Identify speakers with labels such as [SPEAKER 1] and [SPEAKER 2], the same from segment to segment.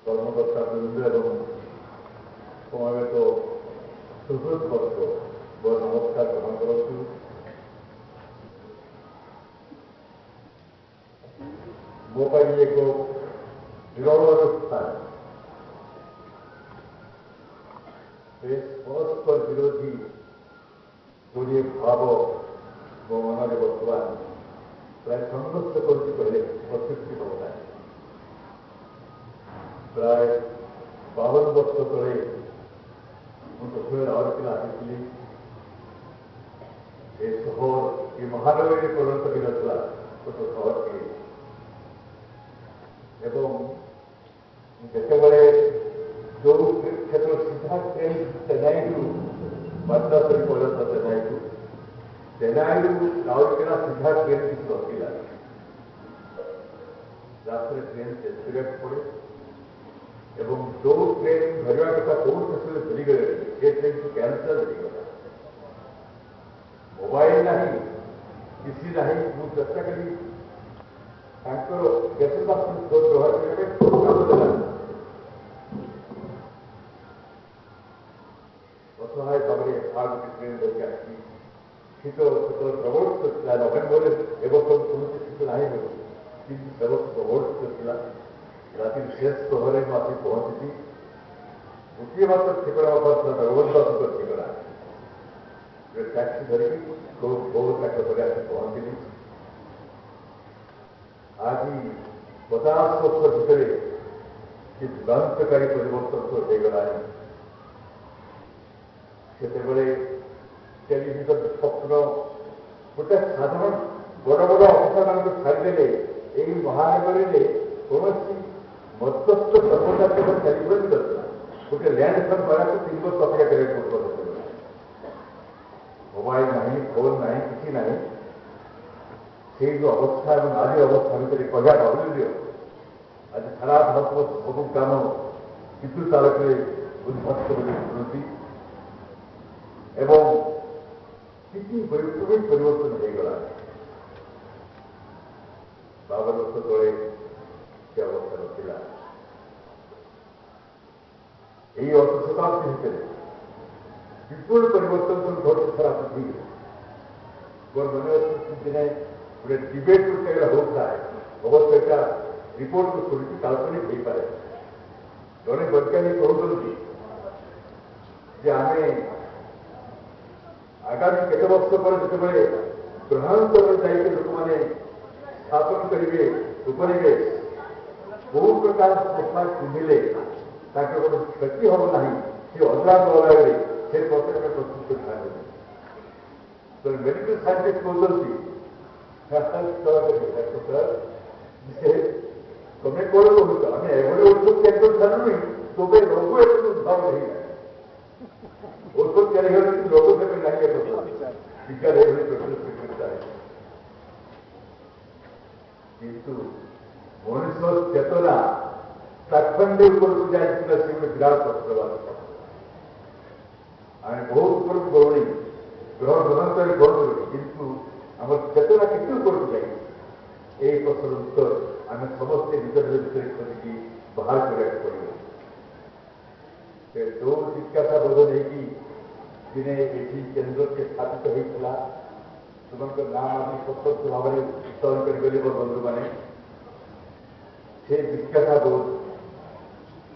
[SPEAKER 1] কর্মকর্তা বৃন্দ এবং সমবেত সুহৃদবর্গ বড় নমস্কার গ্রহণ করছু। ମୋ ପାଇଁ ଏକ ବିରଳର ସ୍ଥାନ। ସେ ପରସ୍ପର ବିରୋଧୀ ଗୋଟିଏ ଭାବ ମୋ ମନରେ ବର୍ତ୍ତମାନ ପ୍ରାୟ ସଂଘର୍ଷ କରୁଛି କହିଲେ ଅତ୍ୟୁକ୍ତି ହେବ ନାହିଁ। ପ୍ରାୟ 52 ବର୍ଷ ତଳେ ମୁଁ ଦକ୍ଷିଣ ରାଉରକେଲା ଆସିଥିଲି। ଏ ସହର ଏ ମହାନଗରୀରେ ପରିଣତ ହୋଇନଥିଲା ଛୋଟ ସହରଟିଏ ଏବଂ ଯେତେବେଳେ ଯେଉଁ କ୍ଷେତ୍ର ସିଧା ଟ୍ରେନ୍ ଚେନ୍ନାଇରୁ ମାଦ୍ରାସରେ ପରିଣତ ଚେନ୍ନାଇରୁ ରାଉରକେଲା ସିଧା ଟ୍ରେନ୍ କିଛି ନଥିଲା। ରାସ୍ତାରେ ଟ୍ରେନ୍ ଚେଞ୍ଜ କରିବାକୁ ପଡ଼େ ଏବଂ ଯେଉଁ ଟ୍ରେନ୍ ଧରିବା କଥା କେଉଁ କ୍ଷେତ୍ରରେ ଭୁଲିଗଲେ ସେ ଟ୍ରେନ୍କୁ କ୍ୟାନ୍ସେଲ୍ ହେଇଗଲା। ମୋବାଇଲ ନାହିଁ, କିଛି ନାହିଁ। ମୁଁ ଚେଷ୍ଟା କଲି ତାଙ୍କର ବ୍ୟକ୍ତିଗତ ବ୍ୟବହାର କରିବା ପାଇଁ କାମ ଦେଲା। ଅସହାୟ ଭାବରେ ଆଉ ଗୋଟେ ଟ୍ରେନ୍ ଧରିକି ଆସିଛି। ଶୀତ ପ୍ରବଳ ଶୀତ ଥିଲା। ନଭେମ୍ବରରେ ଏ ବର୍ଷ କୌଣସି ଶୀତ ନାହିଁ ବୋଲି, କିନ୍ତୁ ସେ ବର୍ଷ ପ୍ରବଳ ଶୀତ ଥିଲା। ରାତି ଶେଷ ସମୟରେ ମୁଁ ଆସି ପହଞ୍ଚିଛି। ଗୋଟିଏ ମାତ୍ର ଠିକଣା ଅବସ୍ଥା ଜଗବନ୍ଧୁଙ୍କ ଠିକଣା। ଟ୍ୟାକ୍ସି ଧରିକି ବହୁ ତାଙ୍କ ଘରେ ଆସି ପହଞ୍ଚିଲି। ଆଜି 50 ବର୍ଷ ଭିତରେ କି ଯୁଗାନ୍ତକାରୀ ପରିବର୍ତ୍ତନ ହୋଇଗଲାଣି। ସେତେବେଳେ ଟେଲିଭିଜନ ସ୍ୱପ୍ନ ଗୋଟେ ସାଧାରଣ ବଡ଼ ବଡ଼ ଅଫିସରମାନଙ୍କୁ ଛାଡ଼ିଦେଲେ ଏହି ମହାନଗରୀରେ କୌଣସି ମଧ୍ୟସ୍ଥ କର୍ମଚାରୀଙ୍କ ଟେଲିଫୋନ ନଥିଲା। ଗୋଟେ ଲ୍ୟାଣ୍ଡ ଫୋନ୍ କରିବାକୁ 3 ବର୍ଷ ଅପେକ୍ଷା କରିବାକୁ ପଡୁଥିଲା। ମୋବାଇଲ ନାହିଁ, ଫୋନ ନାହିଁ, କିଛି ନାହିଁ। ସେଇ ଯେଉଁ ଅବସ୍ଥା ଏବଂ ଆଜି ଅବସ୍ଥା ଭିତରେ କହିବା ଅମୂଲ୍ୟ। ଆଜି ସାରା ଭାରତର ସବୁ ଗ୍ରାମ ବିଦ୍ୟୁତ୍ ଆଲୋକରେ ଉଦ୍ଭାସିତ ବୋଲି ଶୁଣୁଛି ଏବଂ କିଛି ପରିବର୍ତ୍ତନ ହୋଇଗଲା। 52 ବର୍ଷ ତଳେ ସେ ଅବସ୍ଥା ନଥିଲା। ଏହି ଅର୍ଥ ଶତାବ୍ଦୀ ଭିତରେ ବିପୁଳ ପରିବର୍ତ୍ତନ ଘଟୁଛି ସାରା ପୃଥିବୀରେ। ମୋର ମନେ ଅଛି ଦିନେ ଗୋଟେ ଡିବେଟ୍ ଗୋଟେ ହେଉଥାଏ। ଅବଶ୍ୟ ଏଇଟା ରିପୋର୍ଟକୁ ଶୁଣିକି କାଳ୍ପନିକ ହୋଇପାରେ। ଜଣେ ବୈଜ୍ଞାନିକ କହୁଛନ୍ତି ଯେ ଆମେ ଆଗାମୀ କେତେ ବର୍ଷ ପରେ ଯେତେବେଳେ ଗ୍ରହାନ୍ତରରେ ଯାଇକି ଲୋକମାନେ ସ୍ଥାପନ କରିବେ ଉପନିବେଶ, ବହୁ ପ୍ରକାର ପୋଷାକ ପିନ୍ଧିଲେ ତାଙ୍କର ଗୋଟେ କ୍ଷତି ହେବ ନାହିଁ। ସେ ଅଜା ବଦଳରେ ସେ ପୋଷାକ ପ୍ରସ୍ତୁତ କରିଥାନ୍ତି। ମେଡିକାଲ ସାଇଣ୍ଟିଷ୍ଟ କହୁଛନ୍ତି ତମେ କଣ କହୁଛ? ଆମେ ଏଭଳି ଔଷଧ ତିଆରି କରିଥାନ୍ତୁ ତମେ ରୋଗ ଏପରି ଉଦ୍ଭାବ ହେଇନାହିଁ। ଔଷଧ ତିଆରି ହେଉଛନ୍ତି ରୋଗ ସେବେ ନାହିଁ। ବିଜ୍ଞାନ ଏଭଳି କରିଥାଏ। କିନ୍ତୁ ମଣିଷ ଚେତନା ଚାଖଣ୍ଡେ ଉପରକୁ ଯାଇଥିଲା। ସେ ଗୋଟେ ବିରାଟ ପ୍ରଶ୍ନବାଦ। ଆମେ ବହୁତ ଉପରକୁ ଗଲୁଣି, ଗ୍ରହ ଗ୍ରହାନ୍ତରରେ ଗଲୁଣି, କିନ୍ତୁ ଆମର ଚେତନା କେତେ ଉପରକୁ ଯାଇଛି? এই প্রশ্নের উত্তর আমি সমস্ত নিজেদের ভিতরে খোঁজিকি বাহার କରିବାକୁ ପଡ଼ିବ। ସେ ଯେଉଁ ଜିজ্ঞାସା ବୋଧ ନେଇକି ଦିନେ ଏଠି କେନ୍ଦ୍ରಕ್ಕೆ ସ୍ଥାପିତ ହୋଇଥିଲା, ସେମାନଙ୍କ ନାମ ଆଜି ସ୍ୱତନ୍ତ୍ର ଭାବରେ ଉଚ୍ଚାରଣ କରିଗଲେ ମୋ ବନ୍ଧୁମାନେ। ସେ ଜିଜ୍ଞାସା ବୋଧ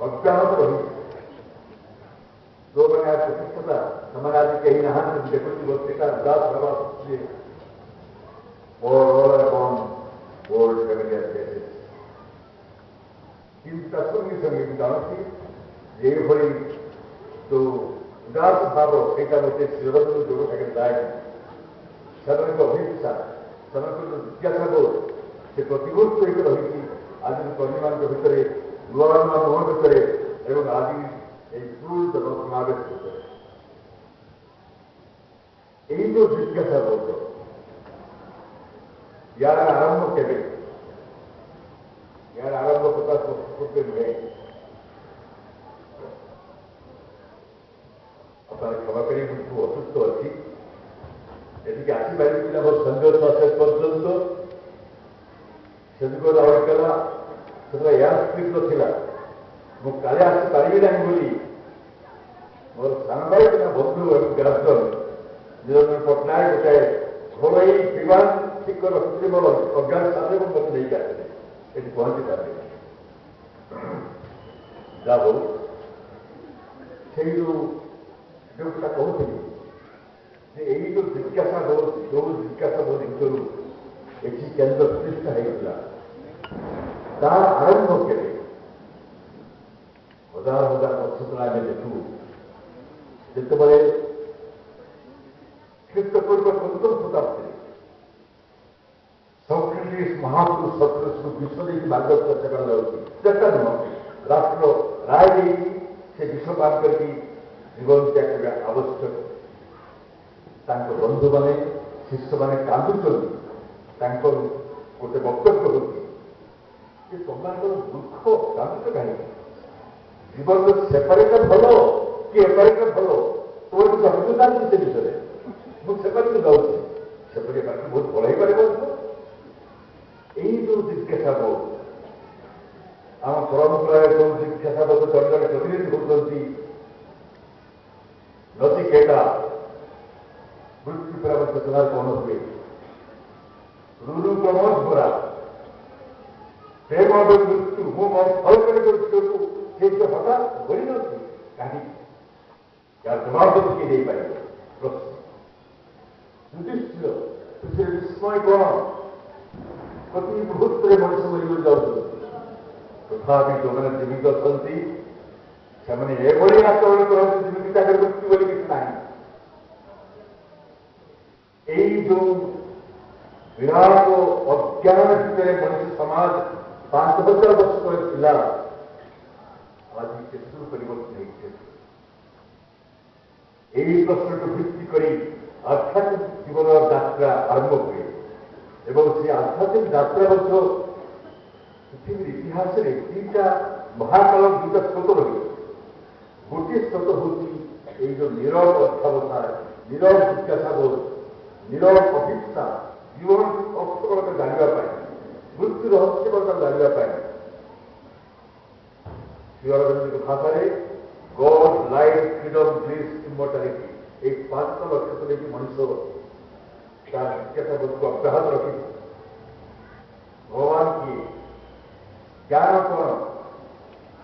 [SPEAKER 1] ଅଜ୍ଞାନ ରହିଛି। ଯେଉଁମାନେ ଆଜି ପ୍ରତିଷ୍ଠତା ସେମାନେ ଆଜି କେହି ନାହାନ୍ତି। ଦେଖୁଛି ବସ୍ତିକା ଦାସ ହେବା World familiar faces. କିନ୍ତୁ ତା ସଙ୍ଗେ ସଙ୍ଗେ ମୁଁ ଜାଣୁଛି ଯେଭଳି ଯେଉଁ ଉଦାସ ଭାବ ସେଇଟା ମୋତେ ଶିରବନ୍ଧ ଯୋଗ ସାଙ୍ଗରେ ଯାଏନି। ସେମାନଙ୍କ ଅଭିପ୍ସା, ସେମାନଙ୍କ ଯେଉଁ ଜିଜ୍ଞାସା ବୋଧ ସେ ପ୍ରତିବର୍ଷ ହେଇକି ରହିଛି ଆଜି କର୍ମୀମାନଙ୍କ ଭିତରେ, ନୂଆ ନୂଆ ମୁହଁ ଭିତରେ ଏବଂ ଆଜି এই বিপুল জনসমাবেশ ভিতরে। এই ଯେଉଁ জিজ্ঞাসা ବୋଧ, ୟାର ଆରମ୍ଭ କେବେ? ୟାର ଆରମ୍ଭ କଥା ସତ୍ୟ ନୁହେଁ। আপনারা ক্ষমা করে কিন্তু অসুস্থ আছি, এদিকে আসিপারিছিলাম সঞ্জয় শেষ পর্যন্ত। সেদিকে রাউরকেলা সেটা এয়ার স্ট্রিট ଥିଲା। ମୁଁ କାଳେ ଆସିପାରିବି ନାହିଁ ବୋଲି ମୋର ସାନ ଭାଇ କିମ୍ବା ବନ୍ଧୁ ଏବଂ ଗ୍ରାଜୁଏସନ୍ ନିରଞ୍ଜନ ପଟ୍ଟନାୟକ ଗୋଟାଏ ଘରୋଇ ବିମାନ ଠିକ କରି ରଖିଥିଲି ମୋର ଅଜ୍ଞାନ ସାଥେ ଏବଂ ମୋତେ ନେଇକି ଆସିଲେ ଏଠି ପହଞ୍ଚି ପାରିଲି। ଯାହା ହଉ ସେଇ ଯୋଉଟା କହୁଥିଲି ଯେ ଏଇ ଯୋଉ ଜିଜ୍ଞାସା ବୋଧ ଭିତରୁ ଏଠି କେନ୍ଦ୍ର ପ୍ରତିଷ୍ଠା ହେଇଥିଲା ତାର ଆରମ୍ଭ କେବେ ହଜାର ହଜାର ବର୍ଷ ତଳେ ଆମେ ଦେଖୁ ଯେତେବେଳେ ଖ୍ରୀଷ୍ଟପୂର୍ବ 15 ଶତାବ୍ଦୀରେ ସକ୍ରେଟିସ୍ ମହାପୁରୁଷ ସକ୍ରେଟିସ୍କୁ ବିଷ ଦେଇକି ମାର୍ଗଦର୍ଶନ ସେବା ଯାଉଛି ଚେଷ୍ଟା ନୁହଁ ରାଷ୍ଟ୍ର ରାୟ ଦେଇକି ସେ ବିଷ ପାନ କରିକି ଜୀବନ ତ୍ୟାଗ କରିବା ଆବଶ୍ୟକ। ତାଙ୍କ ବନ୍ଧୁମାନେ ଶିଷ୍ୟମାନେ କାନ୍ଦୁଛନ୍ତି। ତାଙ୍କର ଗୋଟେ ବକ୍ତବ୍ୟ ହେଉଛି ଯେ ତମମାନଙ୍କର ଦୁଃଖ କାନ୍ଦୁଛ କାହିଁକି? ଜୀବନର ସେପାରେଟ ଭଲ କି ଏପାରେଟ ଭଲ ତୋର କିଛି ଅଭିଜ୍ଞତା ଅଛି ସେ ବିଷୟରେ? ମୁଁ ସେପାରେଟ ଯାଉଛି ସେପରି ପାଖରେ ବହୁତ ଭଲ ହେଇପାରିବ। ଏଇ ଯୋଉ ଜିଜ୍ଞାସା ବୋଧ ଆମ ପରମ୍ପରାରେ ଯୋଉ ଜିଜ୍ଞାସା ବୋଧ ଜଣେ ଜଣେ ପ୍ରତିନିଧି ହେଉଛନ୍ତି ନଚିକେତା ମୃତ୍ୟୁ ପରେ ଚେତନାର କଣ ହୁଏ ରୁରୁ ପ୍ରମୋଦ ଭରା ପ୍ରେମ ଏବଂ ମୃତ୍ୟୁ ମୁଁ ଫଳ କରି କରୁଛୁ ସେ ଯେ ହଠାତ୍ କରିଯାଉଛି କାହିଁକି? ଯାହାର ଜବାବ ଦେବ କିଏ ଦେଇପାରିବ? ପ୍ରଶ୍ନ ଯୁଧିଷ୍ଠିର ପୃଥିବୀରେ ବିସ୍ମୟ କଣ? ପ୍ରତି ମୁହୂର୍ତ୍ତରେ ମଣିଷ ମରିମରି ଯାଉଛନ୍ତି ତଥାପି ଯେଉଁମାନେ ଜୀବିତ ଅଛନ୍ତି ସେମାନେ ଏଭଳି ଆଚରଣ କରନ୍ତି ଯେମିତି ତାଙ୍କର ମୃତ୍ୟୁ ବୋଲି କିଛି ନାହିଁ। ଏଇ ଯୋଉ ବିରାଟ ଅଜ୍ଞାନ ଭିତରେ ମଣିଷ ସମାଜ 5,000 ବର୍ଷ ତଳେ ଥିଲା ଆଜି କେତେଦୂର ପରିବର୍ତ୍ତନ ହେଇଛି? ଏହି ପ୍ରଶ୍ନକୁ ଭିତ୍ତି କରି ଆଧ୍ୟାତ୍ମିକ ଜୀବନର ଯାତ୍ରା ଆରମ୍ଭ ହୁଏ ଏବଂ ସେ ଆଧ୍ୟାତ୍ମିକ ଯାତ୍ରା ମଧ୍ୟ ପୃଥିବୀର ଇତିହାସରେ ଦୁଇଟା ମହାକାଳ ଦୁଇଟା ସ୍ରୋତ ରହିଛି। ଗୋଟିଏ ସ୍ରୋତ ହେଉଛି ଏଇ ଯୋଉ ନିରବ ଅଧ୍ୟାବସାୟ ନିରବ ଜିଜ୍ଞାସା ବୋଧ ନିରବ ଅଭିପ୍ସା ଜୀବନ ଅର୍ଥକଳତା ଜାଣିବା ପାଇଁ ମୃତ୍ୟୁ ରହସ୍ୟକଳତା ଜାଣିବା ପାଇଁ ଶ୍ରୀଅରବିନ୍ଦଙ୍କ ଭାଷାରେ ଗଡ୍ ଲାଇଫ୍ ଫ୍ରିଡମ୍ ବ୍ଲିସ୍ ଇମର୍ଟାଲିଟି এই 5টা ଲକ୍ଷ୍ୟକୁ ନେଇକି ମଣିଷ ତାର ଜିଜ୍ଞାସା ବୋଧକୁ ଅବ୍ୟାହତ ରଖିଛି। ଭଗବାନ କିଏ? ଜ୍ଞାନ କଣ?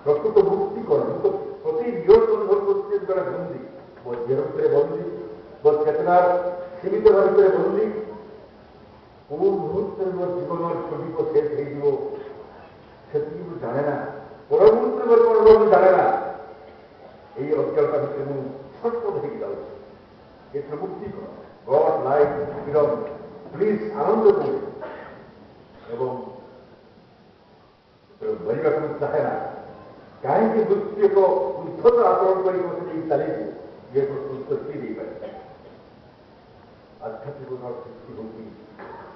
[SPEAKER 1] ପ୍ରକୃତ ମୁକ୍ତି କଣ? ମୁଁ ତ ପ୍ରତି ନିୟତ ଅନୁଭବ କରୁଛି ଜଣେ ବନ୍ଦୀ ମୋ ଦେହ ଭିତରେ ବନ୍ଦୀ ମୋ ଚେତନାର ସୀମିତ ଭିତରେ ବନ୍ଦୀ କୋଉ ମୁହୂର୍ତ୍ତରେ ମୋ ଜୀବନର ଛବିକ ଶେଷ ହେଇଯିବ ସେତିକି ମୁଁ ଜାଣେ ନା। ପର ମୁହୂର୍ତ୍ତରେ ମୋର କଣ ମୁଁ ଜାଣେ ନା। এই ଅଜ୍ଞତା ଭିତରେ ମୁଁ ଛଟପଟ ହେଇକି ଯାଉଛି। ଏଥିରେ ମୁକ୍ତି କଣ? ଗଡ୍ ଲାଇଫ୍ ଫ୍ରିଡମ୍ ପ୍ଲିଜ୍ ଆନନ୍ଦ ହୁଏ ଏବଂ ମରିବାକୁ ମୁଁ ଚାହେଁ ନା। କାହିଁକି ମୃତ୍ୟୁ ଏକ ଉଦ୍ଧତ ଆଚରଣ କରି ମୋତେ ନେଇ ଚାଲିଛି ଇଏ ଉତ୍ତର କିଏ ଦେଇପାରିବେ? ଆଧ୍ୟାତ୍ମିକତାର ସୃଷ୍ଟି ହେଉଛି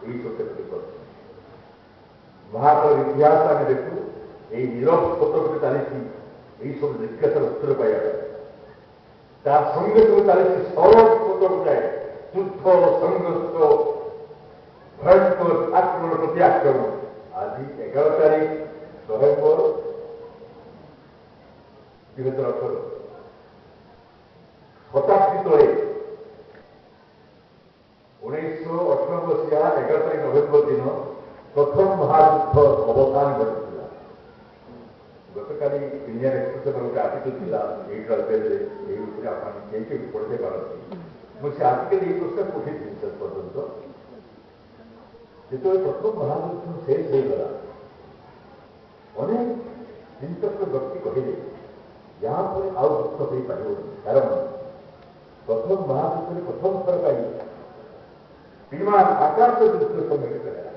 [SPEAKER 1] ଏହି ସତ୍ୟଟି ପ୍ରଶ୍ନ। ମହାକାଳର ଇତିହାସ ଆମେ ଦେଖୁ এই ନିରବ ସତ୍ୟଟି ଚାଲିଛି এইসব জিজ্ঞাসার উত্তর পাইয়া যায়। তার সঙ্গে সঙ্গে চালিয়েছে সরব সত্য গোটায় যুদ্ধ সংঘর্ষ ভয়ঙ্কর আক্রমণ প্রতি আক্রমণ। আজি 11 তারিখ নভেম্বর 2018 শতাব্দী তলে 1918 মସିହା 11 ତାରିଖ ନଭେମ୍ବର ଦିନ ପ୍ରଥମ ମହାଯୁଦ୍ଧ ଅବସାନ ଘଟିଥିଲା। ଗତକାଲି ଇଣ୍ଡିଆନ୍ ଏକ୍ସପ୍ରେସର ଗୋଟେ ଆର୍ଟିକଲ ଥିଲା ଏଇ ଟ୍ରାନ୍ସଲେଟରେ ଏଇ ଉପରେ ଆପଣ କେହି ପଢ଼ିଦେଇ ପାରନ୍ତି। ମୁଁ ସେ ଆର୍ଟିକଲ ଏଇ ପ୍ରଶ୍ନ ଉଠେଇଥିଲି ଶେଷ ପର୍ଯ୍ୟନ୍ତ। ଯେତେବେଳେ ପ୍ରଥମ ମହାଯୁଦ୍ଧ ଶେଷ ହେଇଗଲା ଅନେକ ଚିନ୍ତକ ବ୍ୟକ୍ତି କହିଲେ ଏହା ପରେ ଆଉ ଯୁଦ୍ଧ ହେଇପାରିବନି। କାରଣ ପ୍ରଥମ ମହାଯୁଦ୍ଧରେ ପ୍ରଥମ ଥର ପାଇଁ ବିମାନ ଆକାଶ ଯୁଦ୍ଧ ସଂଘଟିତ ହେଲା।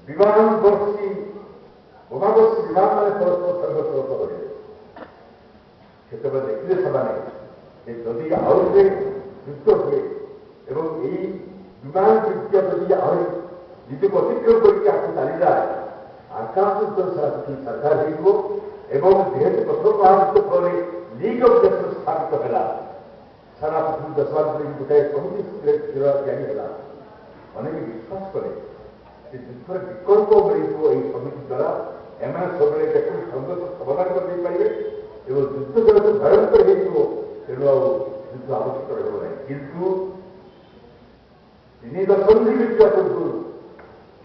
[SPEAKER 1] ବିମାନ ବର୍ଷୀ ବୋମାବର୍ଷୀ ବିମାନମାନେ ପରସ୍ପର ସଂଘର୍ଷରତ ରହିଲେ। ସେତେବେଳେ ଦେଖିଲେ ସେମାନେ ଯେ ଯଦି ଆହୁରି ଯୁଦ୍ଧ ହୁଏ ଏବଂ ଏହି ବିମାନ ବିଦ୍ୟା ଯଦି ଆହୁରି ନିଜକୁ ଅତିକ୍ରମ କରିକି ଆଗକୁ ଚାଲିଯାଏ ଆକାଶ ଯୁଦ୍ଧ ସାରା ପୃଥିବୀ ସରକାର ହେଇଯିବ ଏବଂ ଯେହେତୁ ପ୍ରଥମ ମହାଯୁଦ୍ଧ ଫଳରେ ଲିଗ୍ ଅଫ୍ ନେସନ୍ସ ସ୍ଥାପିତ ହେଲା ସାରା ପୃଥିବୀ ଦେଶମାନଙ୍କରେ ଗୋଟାଏ ସମିତି ତିଆରି ହେଲା। ଅନେକ ବିଶ୍ୱାସ କଲେ ଯେ ଯୁଦ୍ଧର ବିକଳ୍ପ ମିଳିଯିବ ଏହି ସମିତି ଦ୍ୱାରା ଏମାନେ ସବୁବେଳେ ଯେକୌଣସି ସଂଘର୍ଷ ସମାଧାନ କରିଦେଇପାରିବେ ଏବଂ ଯୁଦ୍ଧ ଯେହେତୁ ଭୟଙ୍କର ହେଇଯିବ ତେଣୁ ଆଉ ଯୁଦ୍ଧ ଆବଶ୍ୟକ ରହିବ ନାହିଁ। କିନ୍ତୁ 3 ଦଶନ୍ଧି ବିତିବା ପୂର୍ବରୁ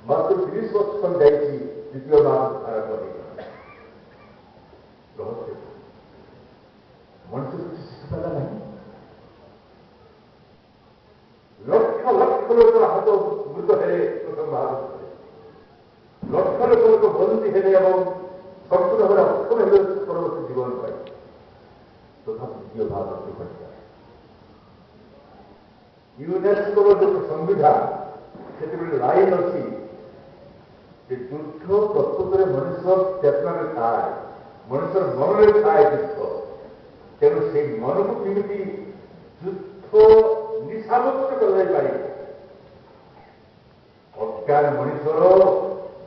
[SPEAKER 1] ମାତ୍ର 30 ବର୍ଷ ଖଣ୍ଡ ଯାଇଛି ଦ୍ୱିତୀୟ ମହାଯୁଦ୍ଧ ଆରମ୍ଭ ହେଇଗଲା। ରହସ୍ୟ ମଣିଷ କିଛି ଶିଖିପାରିଲା ନାହିଁ। ଲକ୍ଷ ଲକ୍ଷ ଲୋକ ଆହତ ମୃତ ହେଲେ ପ୍ରଥମ ମହାଯୁଦ୍ଧରେ, ଲକ୍ଷ ଲୋକ ବନ୍ଦୀ ହେଲେ ଏବଂ ସମ୍ପୂର୍ଣ୍ଣ ଭାବରେ ଅକ୍ଷମ ହେଲେ ପରବର୍ତ୍ତୀ ଜୀବନ ପାଇଁ। ତଥାପି ଦ୍ୱିତୀୟ ମହାଯୁଦ୍ଧ ଘଟିଲା। ୟୁନେସ୍କୋର ଯେଉଁ ସମ୍ବିଧାନ ସେଥିରେ ଲାଇନ୍ ଅଛି ଯେ ଯୁଦ୍ଧ ପ୍ରକୃତରେ ମଣିଷ ଚେତନାରେ ଥାଏ, ମଣିଷର ମନରେ ଥାଏ ଯୁଦ୍ଧ। ତେଣୁ ସେଇ ମନକୁ କେମିତି ଯୁଦ୍ଧ ନିଶାମୁକ୍ତ କରାଯାଇପାରିବ, ଅଜ୍ଞାନ ମଣିଷର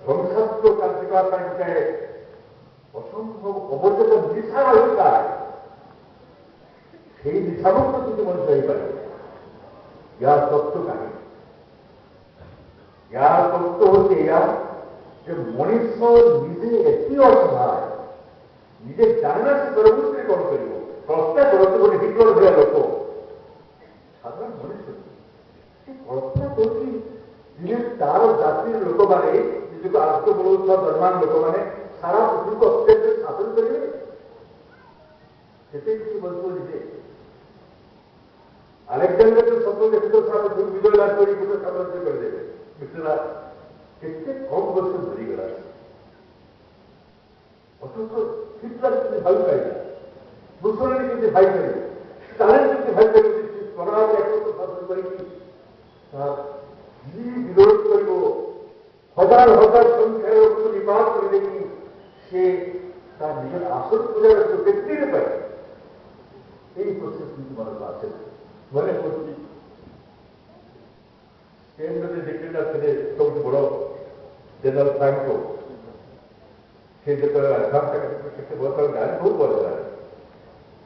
[SPEAKER 1] ଧ୍ୱଂସାତ୍ମକ କାର୍ଯ୍ୟକଳାପ ପାଇଁ ଗୋଟାଏ ଅସମ୍ଭବ ଅବଚେତ ନିଶା ରହିଥାଏ, ସେଇ ନିଶାମୁକ୍ତ ଯଦି ମଣିଷ ହେଇପାରିବ। यार तत्व कहीं यार तत्व होते या कि मनुष्य निजे एति असहाय निजे जानना से प्रवृत्ति कौन करियो कल्पना करते गोटे हिटलर भया लोक साधारण मनुष्य कल्पना करुच्ची दिने तार जातिर लोक मैंने निजक आर्थ बोलुवा जर्मान लोक मैंने सारा पृथ्वी को अत्याचार शासन करेंगे निजे अलेक्जेंडर जो सब देखते विजय लाभ कर साम्राज्य करदेवे मिश्रा केते कम वर्ष मरीगला अथच हिटलर के भाई पाइला मुसोलिनी के भाई पाइले स्टालिन के भाई पाइले स्वराज एकत्र शासन करिकी विरोध करियो हजार हजार संख्यार लोक निपात करदेकी से निजर आसन पूजा व्यक्ति पाए यही प्रोसेस मन को आसे मने पड़ी स्पेन में डिक्टेटर थे सब बड़ जनरल फ्रांको से जो बहुत गाड़ी बहुत बड़ गाड़ी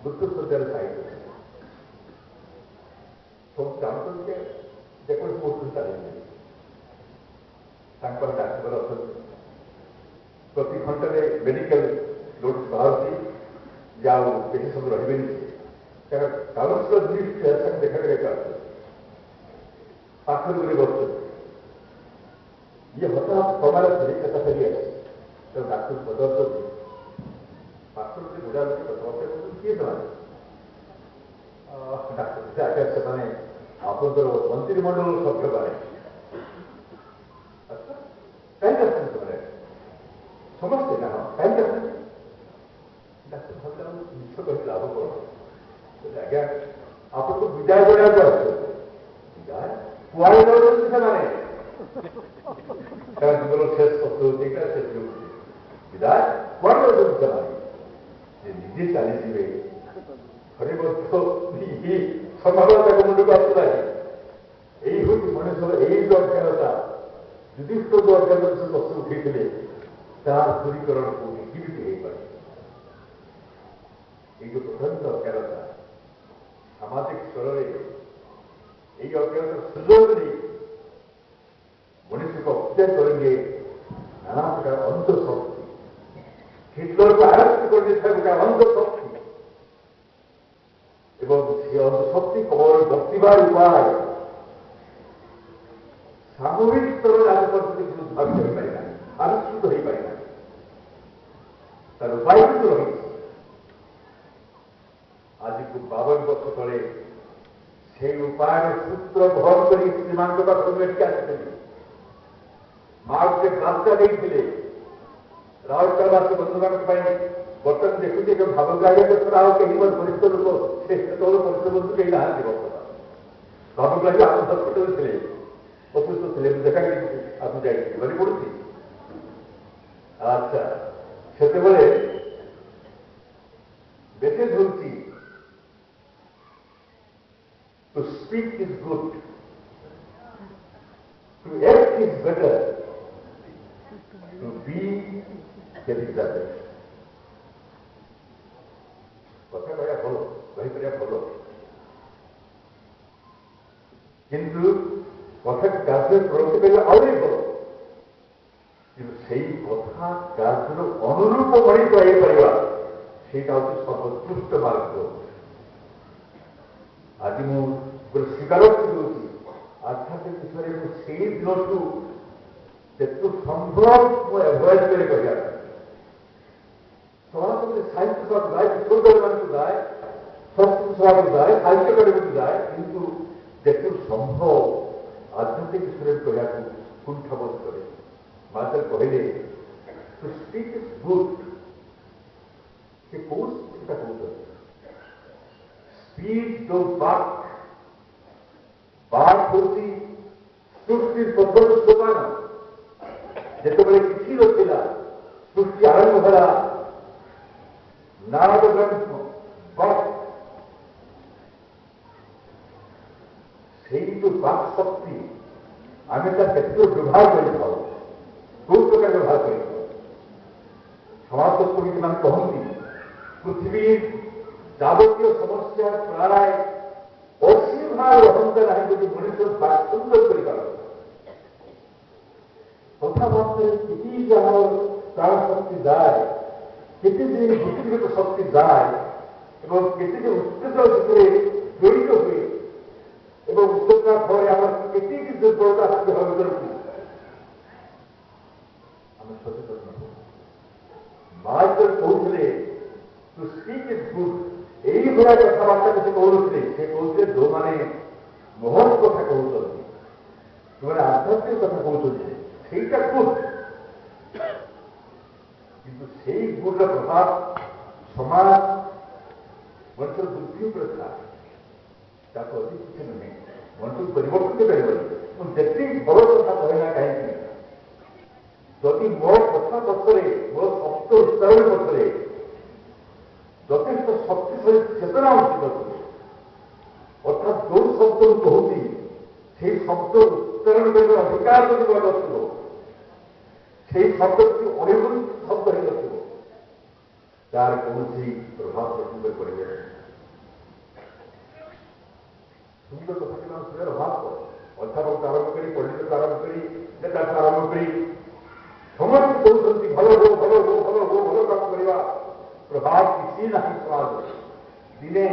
[SPEAKER 1] मृत्यु संख्यार साइड सब जानते देखो मृत्यु चलिए डाक्तर अच्छा प्रति घंटे मेडिकल नोटिस बाहर जाओ बेसी सब रही काउंसिलर लिस्ट देखा देखा पाखर गोटे बस ये हताश कमार फेरी फेरी आए तो डाक्तर पचार पाखर गोटे बुढ़ा लोक कथबार्ता किए डाक्तर आगे से आपंकर मंत्रिमंडल सभ्य बारे कहीं समस्ते ना कहीं डाक्तर भाविला मिछ कह लाभ कौन आज्ञा आपको विदाय करने विदाय कुआड़े जाऊँगी से जीवन शेष शेष विदाय कुआड़े जाऊँगी निजे चली जाए हरे संभावना मुंड को आसला यही हूँ मनुष्य यही जो अज्ञानता युधिष्ठ जो अज्ञान से बस उठे तार दूरीकरण केमी हो पाए ये जो प्रधान अज्ञानता सामाजिक स्तर में यही अज्ञान सुजोग नहीं मनुष्य को अत्याचार करेंगे नाना प्रकार अंधशक्ति हिटलर को आयत्त कर देता है गोटे अंधशक्ति एवं से अंधशक्ति कौन बचवार उपाय सामूहिक स्तर में आज पर्यटन भावी हो पारे आविष्कृत हो पारे तार उपाय तो रही आज को 52 वर्ष तले से उपाय सूत्र भर कर श्रीमान पाखक मेडिका माँ गोटे बार्ता देते राउरकेलावासी बंधु मान बर्तमान देखुचे भावग्राह्य क्षेत्र आउ कहीं वरिष्ठ लोक से वरिष्ठ बंधु कहीं ना बर्तमान भावग्राह्य आप हस्पिटाल थे ଅସୁସ୍ଥ ଥିଲେ ମୁଁ ଦେଖା ଆକୁ ଯାଇଥିଲି ମନେ ପଡୁଛି ଆଚ୍ଛା ସେତେବେଳେ ମେସେଜ ହେଉଛି to speak is good, to act is better, to be that is the best. କଥା କହିବା ଭଲ କହିପାରିବା ଭଲ କିନ୍ତୁ କଥା କାର୍ଯ୍ୟ ପ୍ରଗତି କରିବା ଆହୁରି ଭଲ କିନ୍ତୁ ସେଇ କଥା କାର୍ଯ୍ୟର ଅନୁରୂପ ଭଳି କରାଇପାରିବା ସେଇଟା ହେଉଛି ସର୍ବୋତ୍କୃଷ୍ଟ ମାର୍ଗ। ଆଜି ମୁଁ ଗୋଟେ ସ୍ୱୀକାରୋକ୍ତି ଦେଉଛି, ଆଧ୍ୟାତ୍ମିକ ବିଷୟରେ ମୁଁ ସେଇ ଦିନଠୁ ଯେତେ ସମ୍ଭବ ମୁଁ ଏଭଏଡ କରି କରିବା ସଭାପତି ସାହିତ୍ୟ ସଭାକୁ ଯାଏ, ବିଶ୍ୱବିଦ୍ୟାଳୟମାନଙ୍କୁ ଯାଏ, ସଂସ୍କୃତ ସଭାକୁ ଯାଏ, ସାହିତ୍ୟ ଏକାଡେମୀକୁ ଯାଏ, କିନ୍ତୁ ଯେତେ ସମ୍ଭବ ଆଧ୍ୟାତ୍ମିକ ବିଷୟରେ କହିବାକୁ କୁଣ୍ଠାବୋଧ କରେ। ମାତ୍ର କହିଲେ ଟୁ ସ୍ପିକ୍ ଇଜ୍ ଗୁଡ୍, ସେ କୋଉ କଥା କହୁଛନ୍ତି? ସ୍ପିକ୍ ଯୋ ବାକ୍, ବାକ୍ ହେଉଛି ସୃଷ୍ଟି ପ୍ରଥମ ସୋପାନ। ଯେତେବେଳେ କିଛି ନଥିଲା, ସୃଷ୍ଟି ଆରମ୍ଭ ହେଲା, ନାରଦ ଗ୍ରନ୍ଥ ବାକ୍, ସେଇ ଯୋଉ ବାକ୍ ଶକ୍ତି ଆମେ ତା କ୍ଷେତ୍ର ବ୍ୟବହାର କରିଥାଉ। କୋଉ ପ୍ରକାର ବ୍ୟବହାର କରିଥାଉ? ସମାଜକବିମାନେ କହନ୍ତି ପୃଥିବୀର ଯାବତୀୟ ସମସ୍ୟା ପ୍ରାୟ ଅସୀମ ଭାବେ ରହନ୍ତା ନାହିଁ ଯଦି ମଣିଷ ବାକ୍ ସୁନ୍ଦର କରିପାରନ୍ତା। କଥାବାର୍ତ୍ତାରେ କେତେ ଯାହାର ପ୍ରାଣ ଶକ୍ତି ଯାଏ, କେତେ ଯେ ବୁଦ୍ଧିଗତ ଶକ୍ତି ଯାଏ ଏବଂ କେତେ ଯେ ଉତ୍ତେଜନା ଭିତରେ ଜଡ଼ିତ ହୁଏ ଏବଂ ଉତ୍ତେଜନା ଫଳରେ ଆମର କେତିକି ଦୁର୍ବଳତା ଆସି ହବା ଭିତରକୁ ଆମେ ସଚେତନ ହଉ। ମାର୍ଜର କହୁଥିଲେ ଟୁ ସ୍ପିକ୍ ଇଜ୍ ଗୁଡ୍, ଏଇଭଳିଆ କଥାବାର୍ତ୍ତାକୁ ସେ କହୁନଥିଲେ। ସେ କହୁଥିଲେ ଯୋଉମାନେ ମହତ୍ କଥା କହୁଛନ୍ତି, ଯୋଉମାନେ ଆଧ୍ୟାତ୍ମିକ କଥା କହୁଛନ୍ତି, ସେଇଟା ଗୁଡ୍। କିନ୍ତୁ ସେଇ ଗୁଡର ପ୍ରଭାବ ସମାଜ ମଣିଷର ବୁଦ୍ଧି ଉପରେ ଥାଏ। ତାକୁ ଅଧିକ କିଛି ନୁହେଁ, ମଣିଷକୁ ପରିବର୍ତ୍ତନ କରିପାରିବନି। ମୁଁ ଯେତିକି ଭଲ କଥା କହିଲା କାହିଁକି, ଯଦି ମୋ କଥା ପଛରେ, ମୋ ଶବ୍ଦ ଉଚ୍ଚାରଣ ପଛରେ ଯଥେଷ୍ଟ ଶକ୍ତିଶାଳୀ ଚେତନା ଅଂଶିତ ଥିବ, ଅର୍ଥାତ୍ ଯୋଉ ଶବ୍ଦ ମୁଁ କହୁଛି ସେଇ ଶବ୍ଦ ଉଚ୍ଚାରଣ କରିବାର ଅଧିକାର ଯଦି ମୋର ନଥିବ, ସେଇ ଶବ୍ଦଟି ଅଣିବନ ଶବ୍ଦ ହେଇନଥିବ, ତାର କୌଣସି ପ୍ରଭାବ ପ୍ରସଙ୍ଗ ପଡ଼ିବେ ନାହିଁ। ସୁନ୍ଦର କଥାଟି ମାନେ ଶୁଣିବାର ଅଭାବ କର, ଅଧ୍ୟାପକଠୁ ଆରମ୍ଭ କରି, ପଣ୍ଡିତଠୁ ଆରମ୍ଭ କରି, ନେତାଠୁ ଆରମ୍ଭ କରି ସମସ୍ତେ କହୁଛନ୍ତି ଭଲ ହୋ, ଭଲ ହୋ, ଭଲ ହୋ, ଭଲ କାମ କରିବା। ପ୍ରଭାବ କିଛି ନାହିଁ ସମାଜରେ। ଦିନେ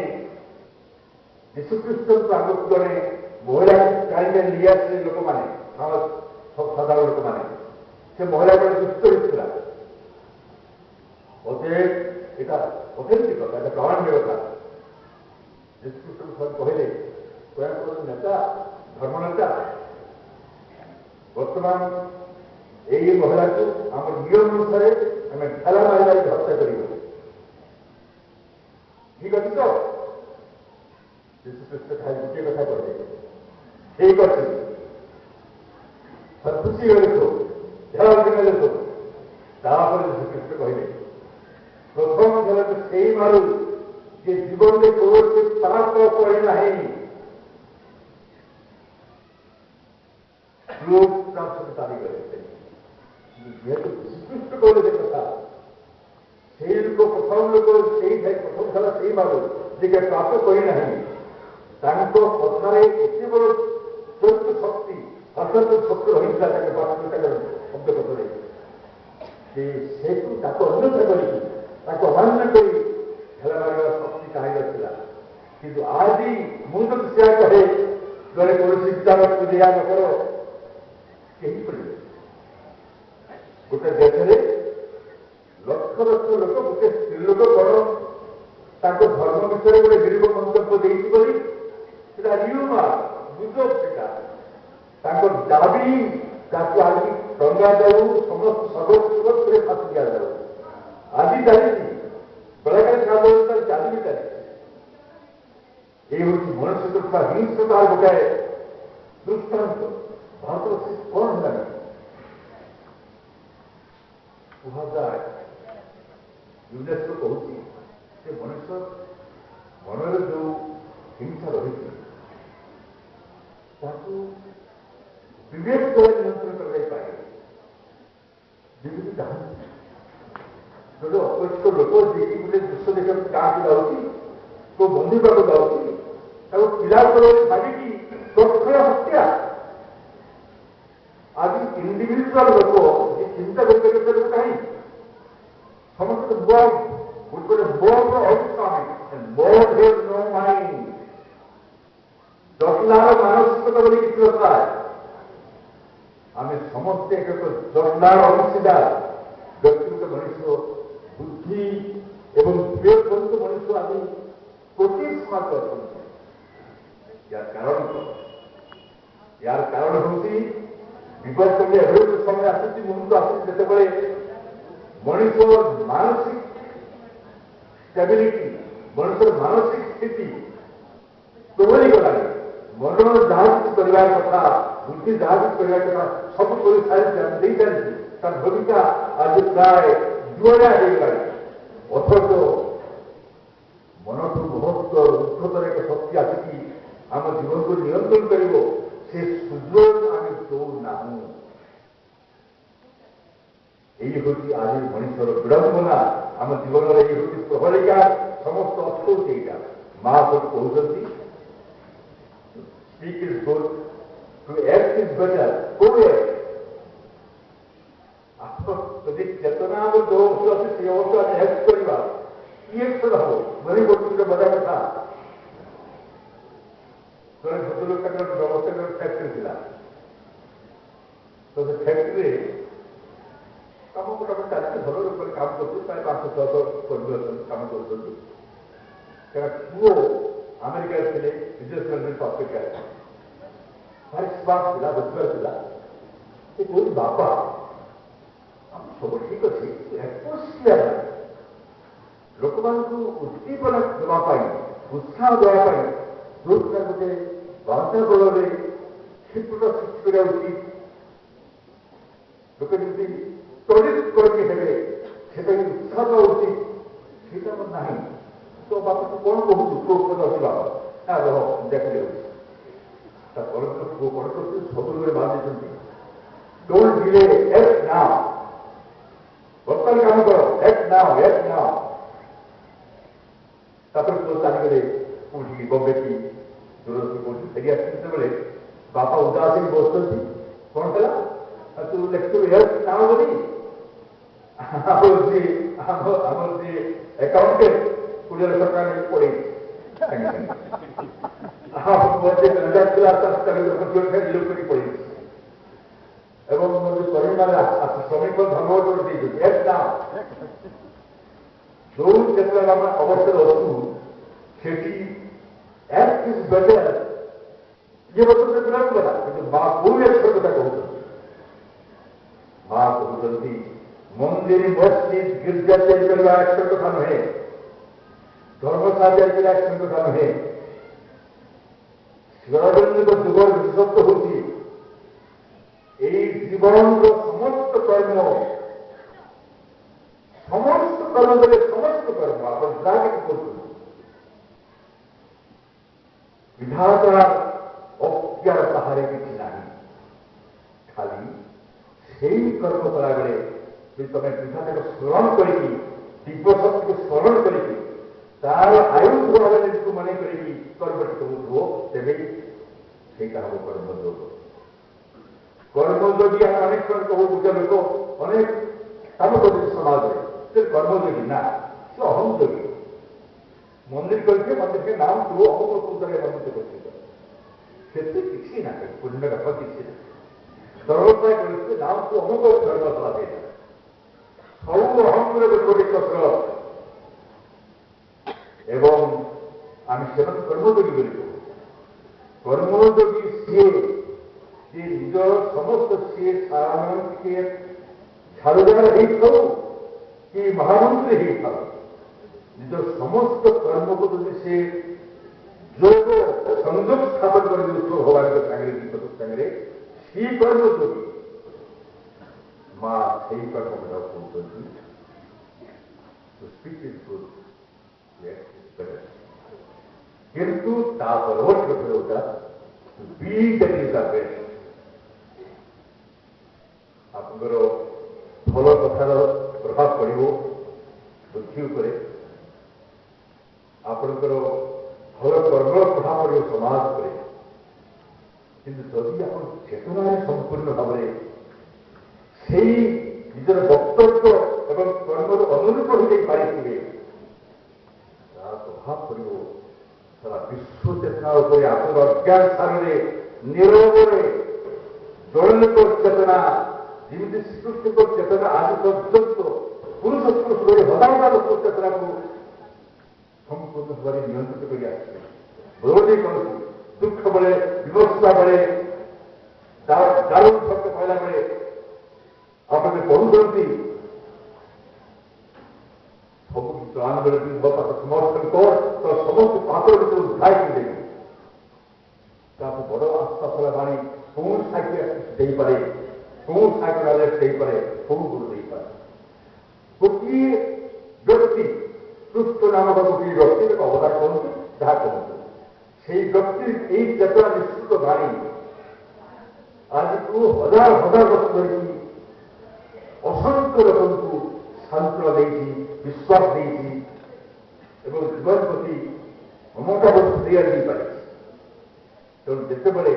[SPEAKER 1] ଯୀଶୁଖ୍ରୀଷ୍ଟଙ୍କୁ ଆଗକୁ ଜଣେ ମହିଳାକୁ ଟାଣିରେ ନେଇ ଆସିଲେ ଲୋକମାନେ, ସାଧାରଣ ଲୋକମାନେ। ସେ ମହିଳା ଜଣେ ଦୁଷ୍ଟ ହେଇଥିଲା। ଏଟା ଅଥେଣ୍ଟିକ କଥା, ଏଟା ପ୍ରାମାଣ୍ୟ କଥା। ଯୀଶୁଖ୍ରୀଷ୍ଟଙ୍କୁ କହିଲେ, ସ୍ୱୟଂ ନେତା, ଧର୍ମ ନେତା, ବର୍ତ୍ତମାନ ଏଇ ମହିଳାକୁ ଆମର ନିୟମ ଅନୁସାରେ ଆମେ ଠେଲା ମାରିବାରେ ହତ୍ୟା କରିବୁ, ଠିକ ଅଛି ତ? ଯୀଶୁଖ୍ରୀଷ୍ଟ ଖାଲି ଗୋଟିଏ କଥା କହିଲେ, ଠିକ ଅଛି। ଖୁସି ହେଲେ ତ, ଝାଳ ନେଲେ ତ। ତାପରେ ଯୀଶୁଖ୍ରୀଷ୍ଟ କହିଲେ, ପ୍ରଥମ ଝାଳକୁ ସେଇ ମାରୁ ଯେ ଜୀବନରେ କୌଣସି ପାପ କରି ନାହିଁ। ଯେହେତୁ ଯୀଶୁଖ୍ରୀଷ୍ଟ କହିଲେ ସେ କଥା, ସେଇ ଲୋକ ପ୍ରଥମ ଲୋକ ସେଇ ପ୍ରଥମ ଥର ସେଇ ମାରୁ ଯେ ପାପ କରିନାହିଁ, ତାଙ୍କ କଥାରେ ଏତେ ବଡ଼ ଶକ୍ତି, ଅସତ୍ୟ ଶକ୍ତି ରହିଥିଲା ତାଙ୍କ ଶବ୍ଦ ପଥରେ, ସେଠୁ ତାକୁ ଅନ୍ୟଥା କରିକି, ତାକୁ ଅମାନ୍ୟ କରି ଖେଳ ମାରିବାର ଶକ୍ତି କାହିଁକି ଥିଲା। କିନ୍ତୁ ଆଜି ମୁଁ ଯଦି ସେୟା କହେ, ଜଣେ କୌଣସି ବିଚାରକୁ ଦିଆ ନ କର, କେହି କରିବେ। ଗୋଟେ ଦେଶରେ ଲକ୍ଷ ଲକ୍ଷ ଲୋକ, ଗୋଟେ ସ୍ତ୍ରୀ ଲୋକ କଣ ତାଙ୍କ ଧର୍ମ ବିଷୟରେ ଗୋଟେ ନିରୀହ ମନ୍ତବ୍ୟ ଦେଇଛି ବୋଲି ସେଟା ରିୟୁମା ଗୁଜବ, ସେଟା ତାଙ୍କ ଦାବି। ତାକୁ ଆଜି ଟଙ୍ଗା ଯାଉ, ସମସ୍ତ ସଦସ୍ୟ ଫାଶୀ ଦିଆଯାଉ। ଆଜି ଚାଲିଛି, ବେଳକାଳେ ତାର ଚାଲି ବି ଚାଲିଛି। এই হচ্ছে মনুষ্য ଥିବା ହିଂସତାର ଗୋଟାଏ ଦୃଷ୍ଟାନ୍ତ। ଭାରତର ସେ କଣ ହେଲାନି କୁହାଯାଏ, ୟୁନେସ୍କୋ କହୁଛି ଯେ ମଣିଷ ମନରେ ଯୋଉ ହିଂସା ରହିଛି ତାକୁ ବିବେକ ଦ୍ୱାରା ନିୟନ୍ତ୍ରଣ କରାଯାଇପାରେ। ଯେମିତି ଚାହାନ୍ତି ଗୋଟେ ଅପରିଚିତ ଲୋକ ଯିଏକି ଗୋଟେ ଦୃଶ୍ୟ ଦେଖିବାକୁ ଗାଁକୁ ଯାଉଛି, କୋଉ ବନ୍ଧୁବାକୁ ଯାଉଛି, ତାକୁ ପିଲା ତଳରେ ଛାଡ଼ିକି ପ୍ରଥମେ ହତ୍ୟା। ଆଜି ଇଣ୍ଡିଭିଜୁଆଲ ଲୋକ ଯେ ଚିନ୍ତା କରିପାରିବେ କାହିଁ ସମସ୍ତେ ଗୋଟେ ବୋର୍ଡ नो माइंड ଜଟିଳାର ମାନସିକତା ବୋଲି କିଛି ନଥାଏ। ଆମେ ସମସ୍ତେ ଏକ ଜଟିଳାର ଅଂଶୀଦାର। ବ୍ୟକ୍ତିଗତ ମଣିଷ ବୁଦ୍ଧି ଏବଂ ବିବେକବନ୍ତ ମଣିଷ ଆଦି ଗୋଟିଏ ସମାଜ ଅଛନ୍ତି। ୟାର କାରଣ କଣ? ୟାର କାରଣ ହେଉଛି ବିବର୍ତ୍ତନୀୟ ଏଭଳି ଗୋଟେ ସମୟ ଆସୁଛି, ମୁହୂର୍ତ୍ତ ଆସୁଛି ଯେତେବେଳେ ମଣିଷ ମାନସିକ ଷ୍ଟେବିଲିଟି, ମଣିଷର ମାନସିକ ସ୍ଥିତି କୋହଳି ଗଲାଣି। ମନ ଯାହା କିଛି କରିବା କଥା, ବୁଦ୍ଧି ଯାହା କିଛି କରିବା କଥା ସବୁ କରି ଦେଇସାରିଛି। ତାର ଭୂମିକା ଆଜି ପ୍ରାୟ ଜୁଆଳିଆ ହେଇଗଲାଣି। ଅଥଚ ମନଠୁ ମହତ୍ଵ ଉଦ୍ଧତର ଏକ ଶକ୍ତି ଆସିକି ଆମ ଜୀବନକୁ ନିୟନ୍ତ୍ରଣ କରିବ, ସେ ସୁଯୋଗ ଆମେ ଦଉନାହୁଁ। ଏଇ ହେଉଛି ଆଜି ମଣିଷର ବିଡ଼ମ୍ବନା। ଆମ ଜୀବନରେ ଏଇ ହେଉଛି ପ୍ରହଳିକା। ସମସ୍ତ ଅର୍ଥ ହେଉଛି ଏଇଟା। ମା ସବୁ କହୁଛନ୍ତି speak is good, to act is better. Who act? ଯଦି ଚେତନା ଆମ ଯୋଉ ଅଂଶ ଅଛି ସେ ଅଂଶ ଆମେ ଆକ୍ଟ କରିବା, କିଏ ଏକ୍ସନ ହବ? ମନେ କରୁଛି ଗୋଟେ ବଡ କଥା। ଜଣେ ଭଦ୍ରଲୋକ ତାଙ୍କର ବ୍ୟବସାୟ ଫ୍ୟାକ୍ଟ୍ରି ଥିଲା। ତ ସେ ଫ୍ୟାକ୍ଟ୍ରିରେ କାମ ଗୋଟେ ଚାଲିଛି, ଭଲ ଲୋକରେ କାମ କରୁଛି, ପ୍ରାୟ 500-600 କର୍ମୀ ଅଛନ୍ତି, କାମ କରୁଛନ୍ତି। କାରଣ ପୁଅ ଆମେରିକାରେ ଥିଲେ, ବିଦେଶ ଅଫ୍ରିକାରେ ଭାରି ସ୍ମାର୍ଟ ଥିଲା, ବୁଝିବାର ଥିଲା। ସେ କହୁଛି ବାପା ସବୁ ଠିକ ଅଛି, ଲୋକମାନଙ୍କୁ ଉଦ୍ଦୀପନା ଦେବା ପାଇଁ, ଉତ୍ସାହ ଦେବା ପାଇଁ ଯୋଉଟା ଗୋଟେ ବାତାବରଣରେ କ୍ଷିପ୍ର ସୃଷ୍ଟି କରିବା ଉଚିତ, ଲୋକ ଯେମିତି ତ୍ୱରିତ କରିକି ହେବେ ସେଟାକୁ ଉତ୍ସାହ ଦେବା ଉଚିତ, ସେଇଟା ଆମର ନାହିଁ। ତ ବାପାକୁ କଣ କହୁଛୁ? ପୁଅ ଉପରେ ଅଛି ବାପା ନା ରହ ଦେଖିଲେ ତା ପରଦିନ ପୁଅ କଣ କରୁଛନ୍ତି? ସବୁବେଳେ ବାନ୍ଧିଛନ୍ତି ଡୋଣ୍ଟ ଡିଲେ, ଆକ୍ଟ ନାଓ। ବର୍ତ୍ତମାନ କାମ କର, ଆକ୍ଟ ନାଓ, ଆକ୍ଟ ନାଓ। ତାପରେ ପୁଅ ଚାଲିଗଲେ କୋଉଠିକି, ବମ୍ବେ କି ଦୂରକୁ କୋଉଠି ଫେରି ଆସିଛି। ଯେତେବେଳେ ବାପା ଉଦାସ ହେଇକି ବସୁଛନ୍ତି, କଣ ହେଲା? ତୁ ଲେଖିବୁ ଆକ୍ଟ ନାଓ ବୋଲି। ଆମର ଯିଏ ଆକାଉଣ୍ଟେଣ୍ଟ 20 ଲକ୍ଷ ଟଙ୍କା ନେଇକି ପଳେଇଛି। ଏବଂ କର୍ମୀମାନେ ଶ୍ରମିକ ଧର୍ମଘଟ ଦେଇଛନ୍ତି। ଯୋଉ ଯେତେବେଳେ ଆମେ ଅବସ୍ଥାରେ ଅଛୁ ସେଠି ଆକ୍ଟ ଇଜ୍ ବେଟର ଇଏ ବର୍ତ୍ତମାନ ବିରାଟ କଥା। କିନ୍ତୁ ମା କୋଉ ଏକ୍ସର କଥା କହୁଛନ୍ତି? ମା କହୁଛନ୍ତି ମନ୍ଦିର, ମସଜିଦ, ଗିର୍ଜା ତିଆରି କରିବା ଏକ୍ସର କଥା ନୁହେଁ, ଧର୍ମଶାଳା ତିଆରି କରିବା ଏକ୍ସର କଥା ନୁହେଁ। ଶିବରାଜଙ୍କ ଯୁଗର ବିଶେଷତ୍ୱ ହେଉଛି এই জীবনର ସମସ୍ତ କର୍ମ ଦେଲେ ସମସ୍ତ କର୍ମ ଆପଣ ଯାହା କିଛି କରୁଛନ୍ତି ବିଧାତା ଅଜ୍ଞାନ ବାହାରେ କିଛି ନାହିଁ। ଖାଲି ସେଇ କର୍ମ କଲାବେଳେ ଯଦି ତମେ ବିଧାତାକୁ ସ୍ମରଣ କରିକି, ଦିବ୍ୟଶକ୍ତିକୁ ସ୍ମରଣ କରିକି, ତାର ଆୟୁଷ ଭାବରେ ନିଜକୁ ମନେ କରିକି କର୍ମଟି କରୁଥିବ, ତେବେ ସେଇଟା ହବ କର୍ମଯୋଗ। କର୍ମଯୋଗୀ ଆମେ ଅନେକ କହୁ, ଗୋଟେ ଲୋକ ଅନେକ କାମ କରୁଛି ସମାଜରେ, ସେ କର୍ମଯୋଗୀ ନା, ସେ ଅହଂଯୋଗୀ। ମନ୍ଦିର କରିছে, ମନ୍ଦିରকে নাম তুলো অহংর সুন্দরে মন্দির করছে, সেটি କିଛି ନାହିଁ, ପୁଣ୍ୟ ଗପ କିଛି ନାହିଁ। ଧର୍ମଶାଳା କରିছে ନାମ ତୁ ଅମୁକ ଧର୍ମଶାଳା ଦେଇନା, ସବୁ ଅହଂର ଗୋଟେ କସର। ଏବଂ ଆମେ ସେମାନେ କର୍ମଯୋଗୀ ବୋଲି କହୁ। କର୍ମଯୋଗୀ ସିଏ যে নিজের সমস্ত সে সারাংশকে ঝাড়ুদার হয়েথাও কি মহামন্ত্রী হয়েথাও, নিজের সমস্ত কর্মকে যদি সে যোগ সংযোগ স্থাপন করে দেউছ ভগবানের সাংরে, বিপদ সাংরে, সেই কর্মযোগী মা সেই কর্ম কথা বলছেন। কিন্তু তা পরবর্তী ওটা be that is the best. ଆପଣଙ୍କର ଭଲ କଥାର ପ୍ରଭାବ ପଡ଼ିବ ବୁଦ୍ଧି ଉପରେ, ଆପଣଙ୍କର ଭଲ କର୍ମର ପ୍ରଭାବ ପଡ଼ିବ ସମାଜ ଉପରେ। କିନ୍ତୁ ଯଦି ଆପଣ ଚେତନାରେ ସମ୍ପୂର୍ଣ୍ଣ ଭାବରେ ସେଇ ନିଜର ବକ୍ତବ୍ୟ ଏବଂ କର୍ମର ଅନୁରୂପ ହୋଇଯାଇପାରିଥିବେ, ତାହା ପ୍ରଭାବ ପଡ଼ିବ ସାରା ବିଶ୍ୱ ଚେତନା ଉପରେ। ଆସର ଅଜ୍ଞାନ ସ୍ଥାନରେ ନିରବରେ ଜଳନିକ ଚେତନା, ଯେମିତି ଶ୍ରୀକୃଷ୍ଣଙ୍କ ଚେତନା ଆଜି ପର୍ଯ୍ୟନ୍ତ ପୁରୁଷ ପୁରୁଷରେ ହଜାର ଲୋକ ଚେତନାକୁ ସମ୍ପୂର୍ଣ୍ଣ ଭାବରେ ନିୟନ୍ତ୍ରିତ କରି ଆସିছে। ବିରୋଧୀ କରନ୍ତି ଦୁଃଖ ବେଳେ, ବିମର୍ଷା ବେଳେ, ଦାରୁଣ ସତ୍ୟ ପାଇଲା ବେଳେ ଆପଣ ପଢୁଛନ୍ତି ସବୁ କିଛି ଜଣାଣ ବେଳେ ସମର୍ଥନ କର ତ ସମସ୍ତ ପାତ୍ର ଭିତରୁ ଉଦ୍ଧାର କରିଦେବେ। ତାକୁ ବଡ଼ ଆଶ୍ୱାସନା ବାଣୀ କୋଉ ସାହିତ୍ୟ ଦେଇପାରେ, କୋଉ ସାହିତ୍ୟ ଆଲେଖ ଦେଇପାରେ, କୋଉ ଗୁରୁ ଦେଇପାରେ। ଗୋଟିଏ ବ୍ୟକ୍ତି କୃଷ୍ଣ ନାମକ ଗୋଟିଏ ବ୍ୟକ୍ତି ଅବଦାନ କରନ୍ତି, ଯାହା କହନ୍ତି সেই ବ୍ୟକ୍ତି এই ଚେତନା ନିଶ୍ଚିତ ବାଣୀ ଆଜିକୁ ହଜାର ହଜାର ବର୍ଷ ଧରିକି ଅସଂଖ୍ୟ ଲୋକଙ୍କୁ ସାନ୍ତ୍ୱନା ଦେଇଛି, ବିଶ୍ୱାସ ଦେଇଛି ଏବଂ ଜୀବନ ପ୍ରତି ମମତାବୋଧ ଦେଇପାରିଛି। ତେଣୁ ଯେତେବେଳେ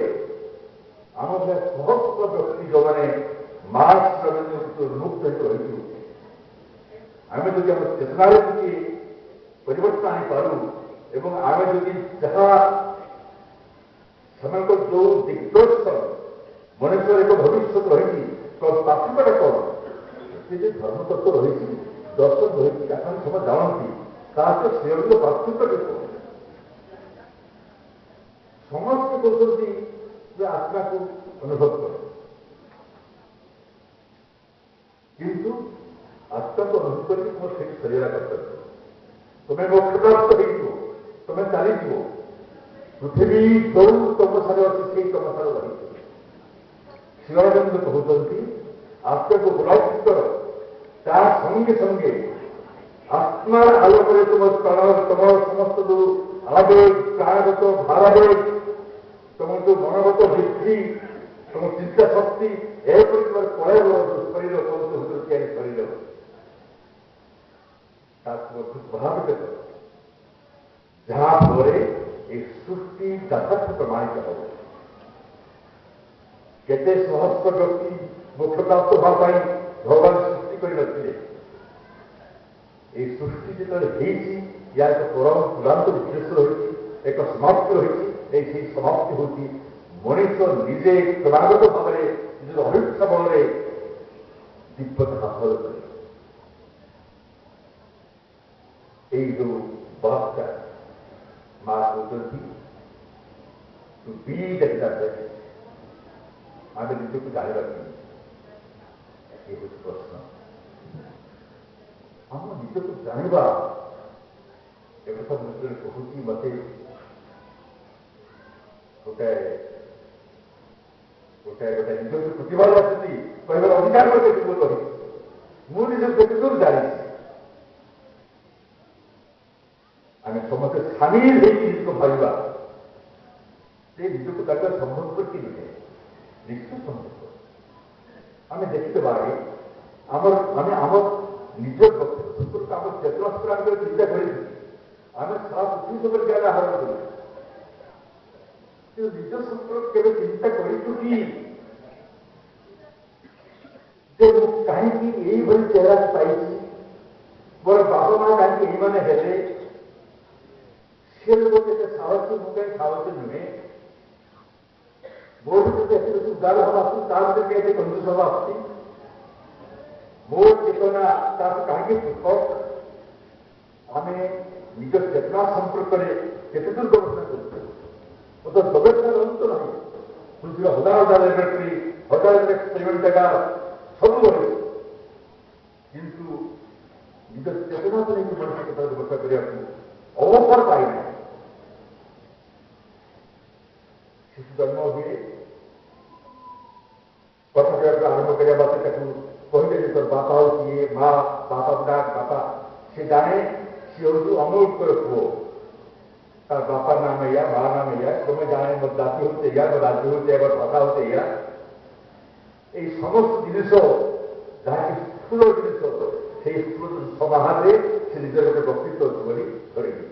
[SPEAKER 1] ଆମ ଭଳିଆ ସହସ୍ର ବ୍ୟକ୍ତି ଯେଉଁମାନେ ମାର୍କ୍ସ ମୁକ୍ତ ହେଇକି ରହିଛୁ, ଆମେ ଯଦି ଆମ ଚେତନାରେ ଟିକେ ପରିବର୍ତ୍ତନ ଆଣିପାରୁ ଏବଂ ଆମେ ଯଦି ଯାହା ସେମାନଙ୍କର ଯେଉଁ ଦିଗ୍ଦର୍ଶନ ମଣିଷର ଏକ ଭବିଷ୍ୟତ ରହିଛି, ପ୍ରାଥମିକଟା କ'ଣ ସେ ଯେ ଧର୍ମତତ୍ଵ ରହିଛି, ଦର୍ଶନ ରହିଛି, ଆପଣ ସମସ୍ତେ ଜାଣନ୍ତି, ତାହା ସେଗୁଡ଼ିକ ପ୍ରାଥମିକଟେ କ'ଣ? ସମସ୍ତେ କହୁଛନ୍ତି ଯେ ଆତ୍ମାକୁ ଅନୁଭବ କର, କିନ୍ତୁ ଆତ୍ମାକୁ ଅନୁଭବ କରିକି ତୁମ ସେଠି ଶରୀର କର୍ତ୍ତବ୍ୟ। ତୁମେ ମୋକ୍ଷପ୍ରାପ୍ତ ହେଇଯିବ, ତୁମେ ଚାଲିଯିବ, ପୃଥିବୀ ଯୋଉ ତମ ସାରେ ଅଛି ସେଇ ତମ ସାରେ ରହିଯିବ। ଶିବାନନ୍ଦ କହୁଛନ୍ତି ଆତ୍ମାକୁ ଉପଲବ୍ଧି କର, ତା ସଙ୍ଗେ ସଙ୍ଗେ ଆତ୍ମାର ଆଲୋକରେ ତୁମ ସମସ୍ତ ଯୋଉ ଆବେଗ, ପ୍ରାଣଗତ ଭାବାବେଗ, ତମର ଯୋଉ ମନୋଗତ ବୃଦ୍ଧି, ତମ ଚିନ୍ତା ଶକ୍ତି, ଏପରି ତୁମର ପଳେଇବ ଶରୀର ଭିତରୁ ତିଆରି ଶରୀର, ତାକୁ ପ୍ରଭାବିତ କର, ଯାହା ଫଳରେ এই ସୃଷ୍ଟି ଯଥାର୍ଥ ପ୍ରମାଣିତ ହେବ। କେତେ ସହସ୍ର ବ୍ୟକ୍ତି ମୋକ୍ଷପ୍ରାପ୍ତ ହେବା ପାଇଁ ଭଗବାନ ସୃଷ୍ଟି କରିନଥିଲେ। এই ସୃଷ୍ଟି ଯେତେବେଳେ ହେଇଛି, ୟା ଏକ ପରମ ଚୂଡ଼ାନ୍ତ ଉଦ୍ଦେଶ୍ୟ ରହିଛି, ଏକ ସମାପ୍ତି ରହିଛି। ସେହି ସମାପ୍ତି ହେଉଛି ମଣିଷ ନିଜେ କ୍ରମାଗତ ଭାବରେ ନିଜର ଅହିଂସା ବଳରେ ଦିବ୍ୟତା ହାସଲ କରେ। এই ଯେଉଁ ବାର୍ତ୍ତା ମା କହୁଛନ୍ତି ଟୁ ବି ଦ୍ୟାଟ୍ ବେଷ୍ଟ, ଆମେ ନିଜକୁ ଜାଣିବା କି? ଏ ହେଉଛି ପ୍ରଶ୍ନ। ଆମ ନିଜକୁ ଜାଣିବା ଏକଥା ଭିତରେ କହୁଛି ମତେ ଗୋଟେ ନିଜକୁ ପ୍ରତିଭା ଆସୁଛି, କହିବାର ଅଧିକାର ମୋତେ କେତେଦୂର ରହିଛି, ମୁଁ ନିଜକୁ କେତେଦୂର ଜାଣିଛି। ଆମେ ସମସ୍ତେ ସାମିଲ ହେଇକି ନିଜକୁ ଭାବିବା ଯେ ନିଜକୁ ତାଙ୍କର ସମ୍ଭବ କି ନୁହେଁ, ନିଶ୍ଚିତ ସମ୍ଭବ। ଆମେ ଦେଖିଦେବା ଆମେ ଆମ ନିଜ ସମ୍ପର୍କ ଆମ ଚେତନା ଆମେ ଚିନ୍ତା କରିଛୁ, ଆମେ ସାରା ପୃଥିବୀ ସମ୍ପର୍କେ ଜ୍ଞାନ ଆହରଣ କରିଛୁ, କିନ୍ତୁ ନିଜ ସମ୍ପର୍କ କେବେ ଚିନ୍ତା କରିଛୁ କି ଯେ ମୁଁ କାହିଁକି ଏଇଭଳି ଚେହେରା ପାଇଛି, ମୋର ବାପା ମା କାହିଁକି ଏଇମାନେ ହେଲେ, ସେ ଲୋକ କେତେ ସାହସୀ, ମୁଁ କାହିଁ ସାହସୀ ନୁହେଁ, ମୋ ଭିତରେ ଏତେ ବେଶୀ ଉଦାର ଭାବ ଆସୁଛି, ତା ଭିତରେ କେତେ କଂଜୁସ ଭାବ ଆସୁଛି, ମୋ ଚେତନା ତାକୁ କାହିଁକି ପୃଥକ? ଆମେ ନିଜ ଚେତନା ସମ୍ପର୍କରେ କେତେ ଦୂର ଗବେଷଣା କରୁଛୁ? ମୋତେ ଗବେଷଣାର ଅନ୍ତ ନାହିଁ। ପୃଥିବୀର ହଜାର ହଜାର ଲ୍ୟାବରେଟୋରୀ, ହଜାର ଏକ୍ସପେରିମେଣ୍ଟାଗାର ସବୁ ରହିଛି, କିନ୍ତୁ ନିଜ ଚେତନାକୁ ନେଇକି ମଣିଷ କଥା ଗବେଷଣା କରିବାକୁ ଅବସର ପାଇନାହିଁ। ଶିଶୁ ଜନ୍ମ ହୁଏ, କଥା କହିବାକୁ ଆରମ୍ଭ କରିବା ମାତ୍ରେ ତାକୁ କହିଲେ ଯେ ତୋର ବାପା ହେଉଛି ଇଏ, ମା ବାପା ଡାକ ବାପା, ସେ ଜାଣେ ସେ ହେଉଛି ଅମୃତର ପୁଅ, ତାର ବାପାର ନାମ ଏଇଆ, ମା ନାମ ଏଇଆ, ତମେ ଜାଣେ ମୋର ଜାତି ହେଉଛି ଏଇଆ, ମୋ ରାଜ୍ୟ ହେଉଛି ଏଇଆ, ମୋର ଭାଷା ହେଉଛି ଏଇଆ। এই সমস্ত জিনিস ଯାହାକି ସ୍ଥୂଳ ଜିନିଷ, ସେଇ ସ୍ଥୂଳ ସମାହାରରେ ସେ ନିଜର ଗୋଟେ ବ୍ୟକ୍ତିତ୍ୱ ଅଛି ବୋଲି ଧରିବେ।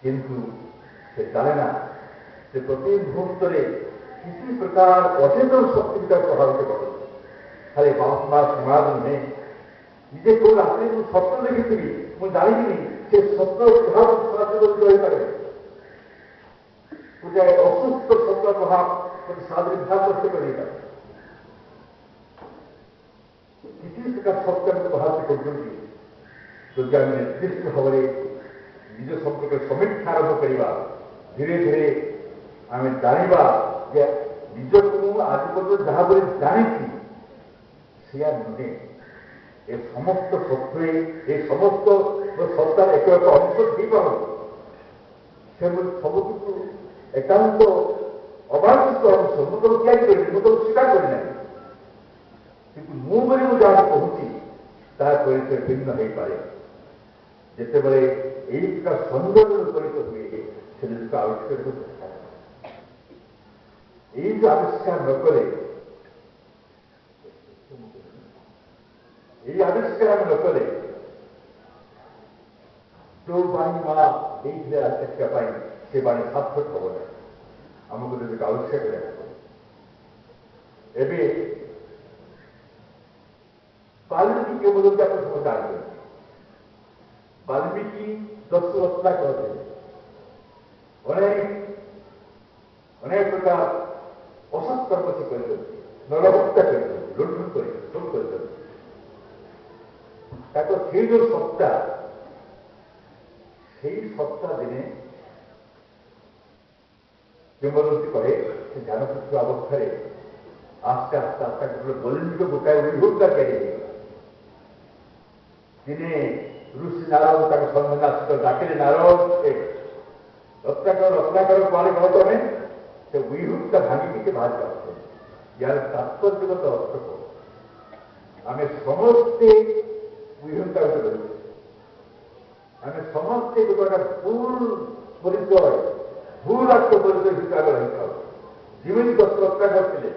[SPEAKER 1] କିନ୍ତୁ ସେ ଜାଣେ ନା ସେ ପ୍ରତି ମୁହୂର୍ତ୍ତରେ किसी प्रकार अचेतन शक्ति विचार प्रभावित करो खाली बाप माँ समाज में निजे को रात्रि मु स्वप्न देखी मुझे जानी से स्वप्न प्रभाव रही मुझे असुस्थ स्वप्न प्रभाव साधन विभाग करते करेगा किसी प्रकार स्वप्न प्रभावित कर ଯଦି ଆମେ ନିର୍ଦ୍ଦିଷ୍ଟ ଭାବରେ ନିଜ ସମ୍ପର୍କରେ ସମୀକ୍ଷା ଆରମ୍ଭ କରିବା ଧୀରେ ଧୀରେ ଆମେ ଜାଣିବା ଯେ ନିଜକୁ ମୁଁ ଆଜି ପର୍ଯ୍ୟନ୍ତ ଯାହା ବୋଲି ଜାଣିଛି ସେୟା ନୁହେଁ ଏ ସମସ୍ତ ସତ୍ତ୍ୱେ ଏ ସମସ୍ତ ସତ୍ତାର ଏକ ଏକ ଅଂଶ ହେଇପାରୁ ସେଭଳି ସବୁକିଛୁ ଏକାନ୍ତ ଅବାଞ୍ଛିତ ଅଂଶ ମୁଁ ତାକୁ ତିଆରି କରିନି ମୁଁ ତାକୁ ସ୍ୱୀକାର କରିନାହିଁ କିନ୍ତୁ ମୁଁ ବୋଲି ମୁଁ ଯାହାକୁ କହୁଛି ତାହା ପରିଚୟ ଭିନ୍ନ ହେଇପାରେ ଯେତେବେଳେ ଏଇ ପ୍ରକାର ସୌନ୍ଦର୍ଯ୍ୟ ଉପରିତ ହୁଏ ସେ ଜିନିଷକୁ ଆବିଷ୍କାର ଚେଷ୍ଟା କରେ ଏଇ ଯୋଉ ଆବିଷ୍କାର ନ କଲେ ଏଇ ଆବିଷ୍କାର ଆମେ ନ କଲେ ଯୋଉ ବାଣୀ ମା ଦେଇଥିଲେ ଶିକ୍ଷା ପାଇଁ ସେ ବାଣୀ ସାର୍ଥକ ହବ ନାହିଁ ଆମକୁ ଯଦି ଆବିଷ୍କାର କରିବାକୁ ଏବେ ବାଲ୍ମୀକି କେବଳ ଆପଣ ସମସ୍ତେ ଜାଣିଛନ୍ତି वाल्मीकि 10 रचना करते अनेक प्रकार असत कर्म से कर नरहत्या कर लुंठन कर सब कर जो सत्ता से सत्ता दिने किंवदंती कहे ध्यान पृथ्वी अवस्था आस्ते आस्ते आस्ते बलिंद गोटाए विभूता कहे दिने ऋषि नारद ତାଙ୍କ ସନ୍ନ୍ୟାସିତ ଡାକିଲେ ନାରଦ ରତ୍ନାକର କୁଆଡ଼େ କହ ତମେ ସେ ବିହୁଟା ଭାଙ୍ଗିକି ସେ ବାହାରି ଯାଉଛନ୍ତି ୟାର ତାତ୍ପର୍ଯ୍ୟଗତ ଅର୍ଥ କଣ ଆମେ ସମସ୍ତେ ବିହୁଟା ଗୋଟେ ରହିଛୁ ଆମେ ସମସ୍ତେ ଗୋଟେ ଭୁଲ ପରିଚୟ ଭୁଲ ଆତ୍ମ ପରିଚୟ ଭିତରେ ରହିଥାଉ ଯେମିତି ରତ୍ନା କରିଥିଲେ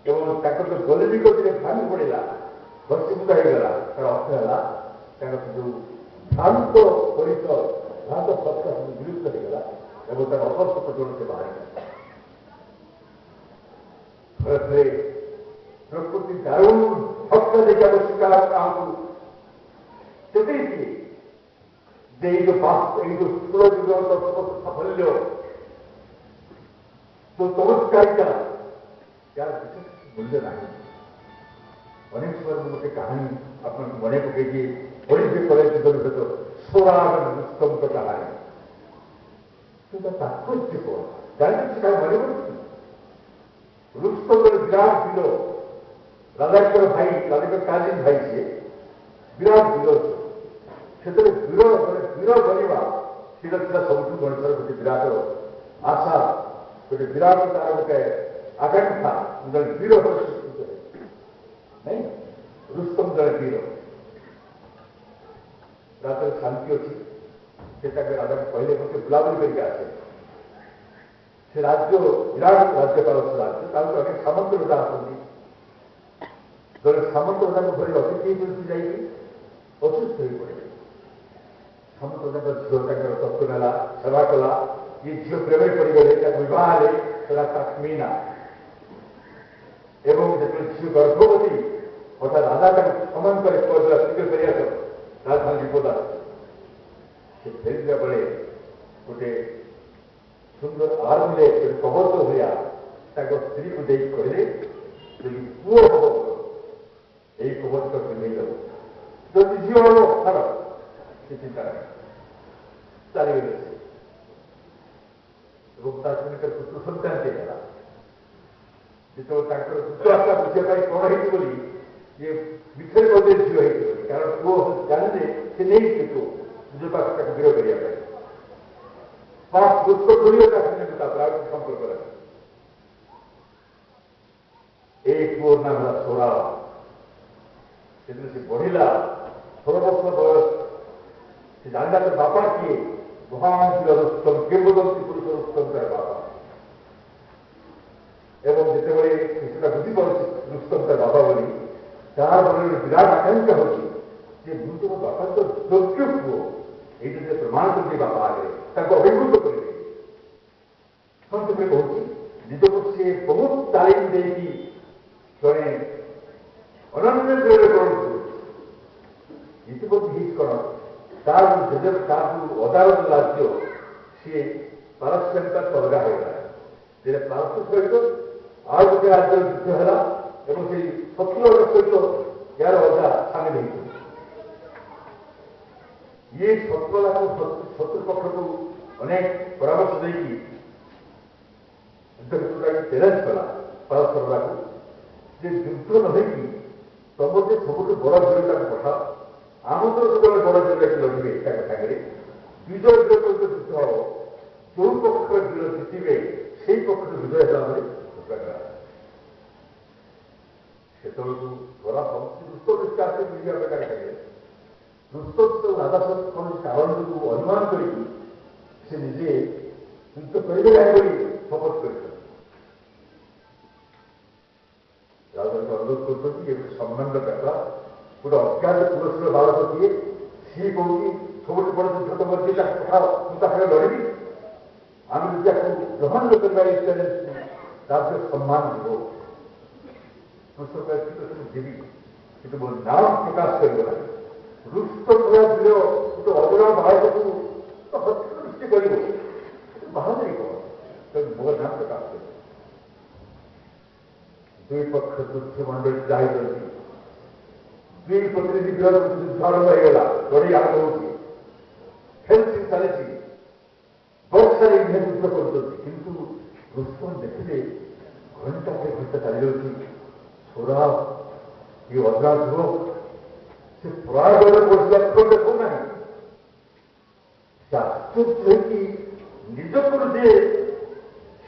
[SPEAKER 1] ଏବଂ ତାଙ୍କର ଯୋଉ ବଲିବିକ ଦିନେ ଭାଙ୍ଗି ପଡ଼ିଲା ଭସ୍ମୀଭୂତ ହେଇଗଲା ତାର ଅର୍ଥ ହେଲା ତାଙ୍କର ଯୋଉ ଭ୍ରାନ୍ତ ପରିଚୟ ଭ୍ରାନ୍ତ ସତ୍ତା ସବୁ ବିଲୁପ୍ତ ହେଇଗଲା ଏବଂ ତାର ଅସତ୍ୟ ପ୍ରଚଳନ ସେ ବାହାରିଲା ଥରେ ଥରେ ପ୍ରକୃତି ଦାରୁଣ ଭକ୍ତ ଦେଖି ଆମ ଶିକାର ଆମକୁ ଚେତେଇଛି ଯେ ଏଇ ଯୋଉ ସ୍ଥୂଳ ଜୀବନର ସାଫଲ୍ୟ ଯୋଉ ଚମତ୍କାରିତା यार विशेष मूल्य नहीं अनेक समय में गोटे कहानी अपन मन पकई पढ़ी पड़े तो सोराग रुस्तम तो कहानी तात्पर्य कौन जानते मन पड़े रुस्तम विराट वीर राजा भाई राजा कालीन भाई सी विराट वीर से वीर बनवा सीधा सब मनुष्य गोटे विराट आशा गोटे विराट तार गोटे आकांक्षा जन वीर सृष्टि नहीं रुस्तम जन वीर राजा शांति अच्छी से राजा कहले मत बुलाबुली करके आसे से राज्य विराट राज्यपाल से राज्य अनेक सामंत राजा आसती जन सामंत राजा घर अतिथि जाइए असुस्थ हो पड़े सामंत राजा झील तत्व नेला सेवा कला ये झील प्रेम पड़गले विवाह मीना एवं जो झील गर्भवती अर्थात राजा समान कर शीघ्र कर राजधानी विपद से फेरिया बेले गोटे सुंदर आर्मले कबच भाया स्त्री को देख कहले यदि पुओ हम यही कबच तो पिंधे जाओ जदि झील हम छाड़ से चिंता चलीगले पुत्र सन्तान से जो दुष्टात्मा बुझा कौन है बोली ये विषय बोधे झील है कारण पुओ जानते से नहीं पुओ निज पास विरोध करने दुष्ट थोड़ी संपर्क एक पुओर नाम है सोरा से बढ़ला 16 वर्ष बयस से जानला तो बापा किए महान रुस्तम किंवदंती पुरुष रुस्तम तार बापा एवं जितेबाला सेटा बुझी पार रुस्तम तार बापा बोली तार मन विराट आकांक्षा होती तुम बापा तो योग्य पुओ ये प्रमाण कर बापा आगे अभिभूत करेंगे कहूँ ନିଜକୁ ସିଏ ବହୁତ ତାଲିମ ଦେଇକି ଜଣେ ଅନନ୍ୟ ଦୂରରେ କରୁଛୁ ଇତିମଧ୍ୟ ହେଇଛି କ'ଣ ତାର ଯୋଉ ଅଦାଲତ ରାଜ୍ୟ ସିଏ ପାରସ୍ୟତା ଅଲଗା ହେଇଗଲା ଯେଟା ପାରସ୍ୟ ସହିତ ଆଉ ଗୋଟେ ରାଜ୍ୟର ଯୁଦ୍ଧ ହେଲା ଏବଂ ସେଇ ଶତ୍ରୁର ସହିତ ଏହାର ଅଦା ସାମିଲ ହେଇଛନ୍ତି ଇଏ ଶତ୍ରୁ ପକ୍ଷକୁ ଅନେକ ପରାମର୍ଶ ଦେଇକି ଚ୍ୟାଲେଞ୍ଜ କଲା ପାରସ୍ପରକୁ ଯେ ଯୁଦ୍ଧ ନ ହେଇକି ତମ ଯେ ସବୁଠୁ ବଡ଼ ବିରୋଧୀଟାକୁ ପଠାଅ ଆମର ଯେତେବେଳେ ବଡ଼ ବିରୋଧୀ ଲଢ଼ିବେ ତାଙ୍କ ସାଙ୍ଗରେ ବିଜୟ ବିରୋଧ ଯୁଦ୍ଧ ହବ ଯୋଉ ପକ୍ଷର ବିରୋଧ ଜିତିବେ ସେଇ ପକ୍ଷରୁ ବିଜୟ ହେଲା ବୋଲି ଘୋଷଣା କରା ସେତେବେଳକୁ ଧରା ରୁସ୍ତ ଦୃଷ୍ଟି ଆସି ମିଳିବା ପ୍ରକାର ସାଙ୍ଗରେ ରୁସ୍ତ ରାଜା କୌଣସି କାରଣକୁ ଅନୁମାନ କରିକି ସେ ନିଜେ ଯୁଦ୍ଧ କରିବେ ନାହିଁ ବୋଲି ଶପଥ କରିଛନ୍ତି ରାଜାଙ୍କୁ ଅନୁରୋଧ କରୁଛନ୍ତି ଏ ଗୋଟେ ସମ୍ମାନର କଥା ଗୋଟେ ଅଜ୍ଞାତ ପୁରସ୍କାର ବାଳକ କିଏ ସିଏ କହୁଛି ସବୁଠୁ ବଡ଼ ଯୁଦ୍ଧ ତମ ଯିଏ ତାକୁ ପଠାଅ ମୁଁ ତା ସାଙ୍ଗେ ଲଢ଼ିବି ଆମେ ଯଦି ତାକୁ ଗ୍ରହଣ ନ କରିବା ଏଇ ଚ୍ୟାଲେଞ୍ଜକୁ ତାର ସମ୍ମାନ ଯିବ ଯିବି କିନ୍ତୁ ମୋ ନାମ ପ୍ରକାଶ କରିବ ନାହିଁ ରୁଷ୍ଟ ଭଳିଆ ଝିଅ ଗୋଟେ ଅଜଣା ବାଳକକୁ ଦୃଷ୍ଟି କରିବ ବାହାଦୁରୀ କ'ଣ ମୋ ନାମ ପ୍ରକାଶ କରିବ ଦୁଇ ପକ୍ଷ ଯୁଦ୍ଧ ମଣ୍ଡଳୀ ଯାଇଛନ୍ତି ଦୁଇ ପ୍ରତିନିଧି ଯୁଦ୍ଧ ଆରମ୍ଭ ହେଇଗଲା ଲଢ଼େଇ ଆରମ୍ଭ ହେଉଛି ଫେନ୍ସିଂ ଚାଲିଛି ବର୍ଷାରେ ଇଂରେଜ ଯୁଦ୍ଧ କରୁଛନ୍ତି କିନ୍ତୁ ରୁସ୍ତମ ଦେଖିଲେ ଘଣ୍ଟା ପରେ ଘଣ୍ଟା ଚାଲିଯାଉଛି ଛୋରା ଏ ଅଜଣା ଯୁବକ ସେ ପ୍ରୟାଗରେ ପଡ଼ିଥିବା ଦେଖୁନାହିଁ ସେ ଆଶ୍ଚର୍ଯ୍ୟ ହେଇକି ନିଜକୁ ଯେ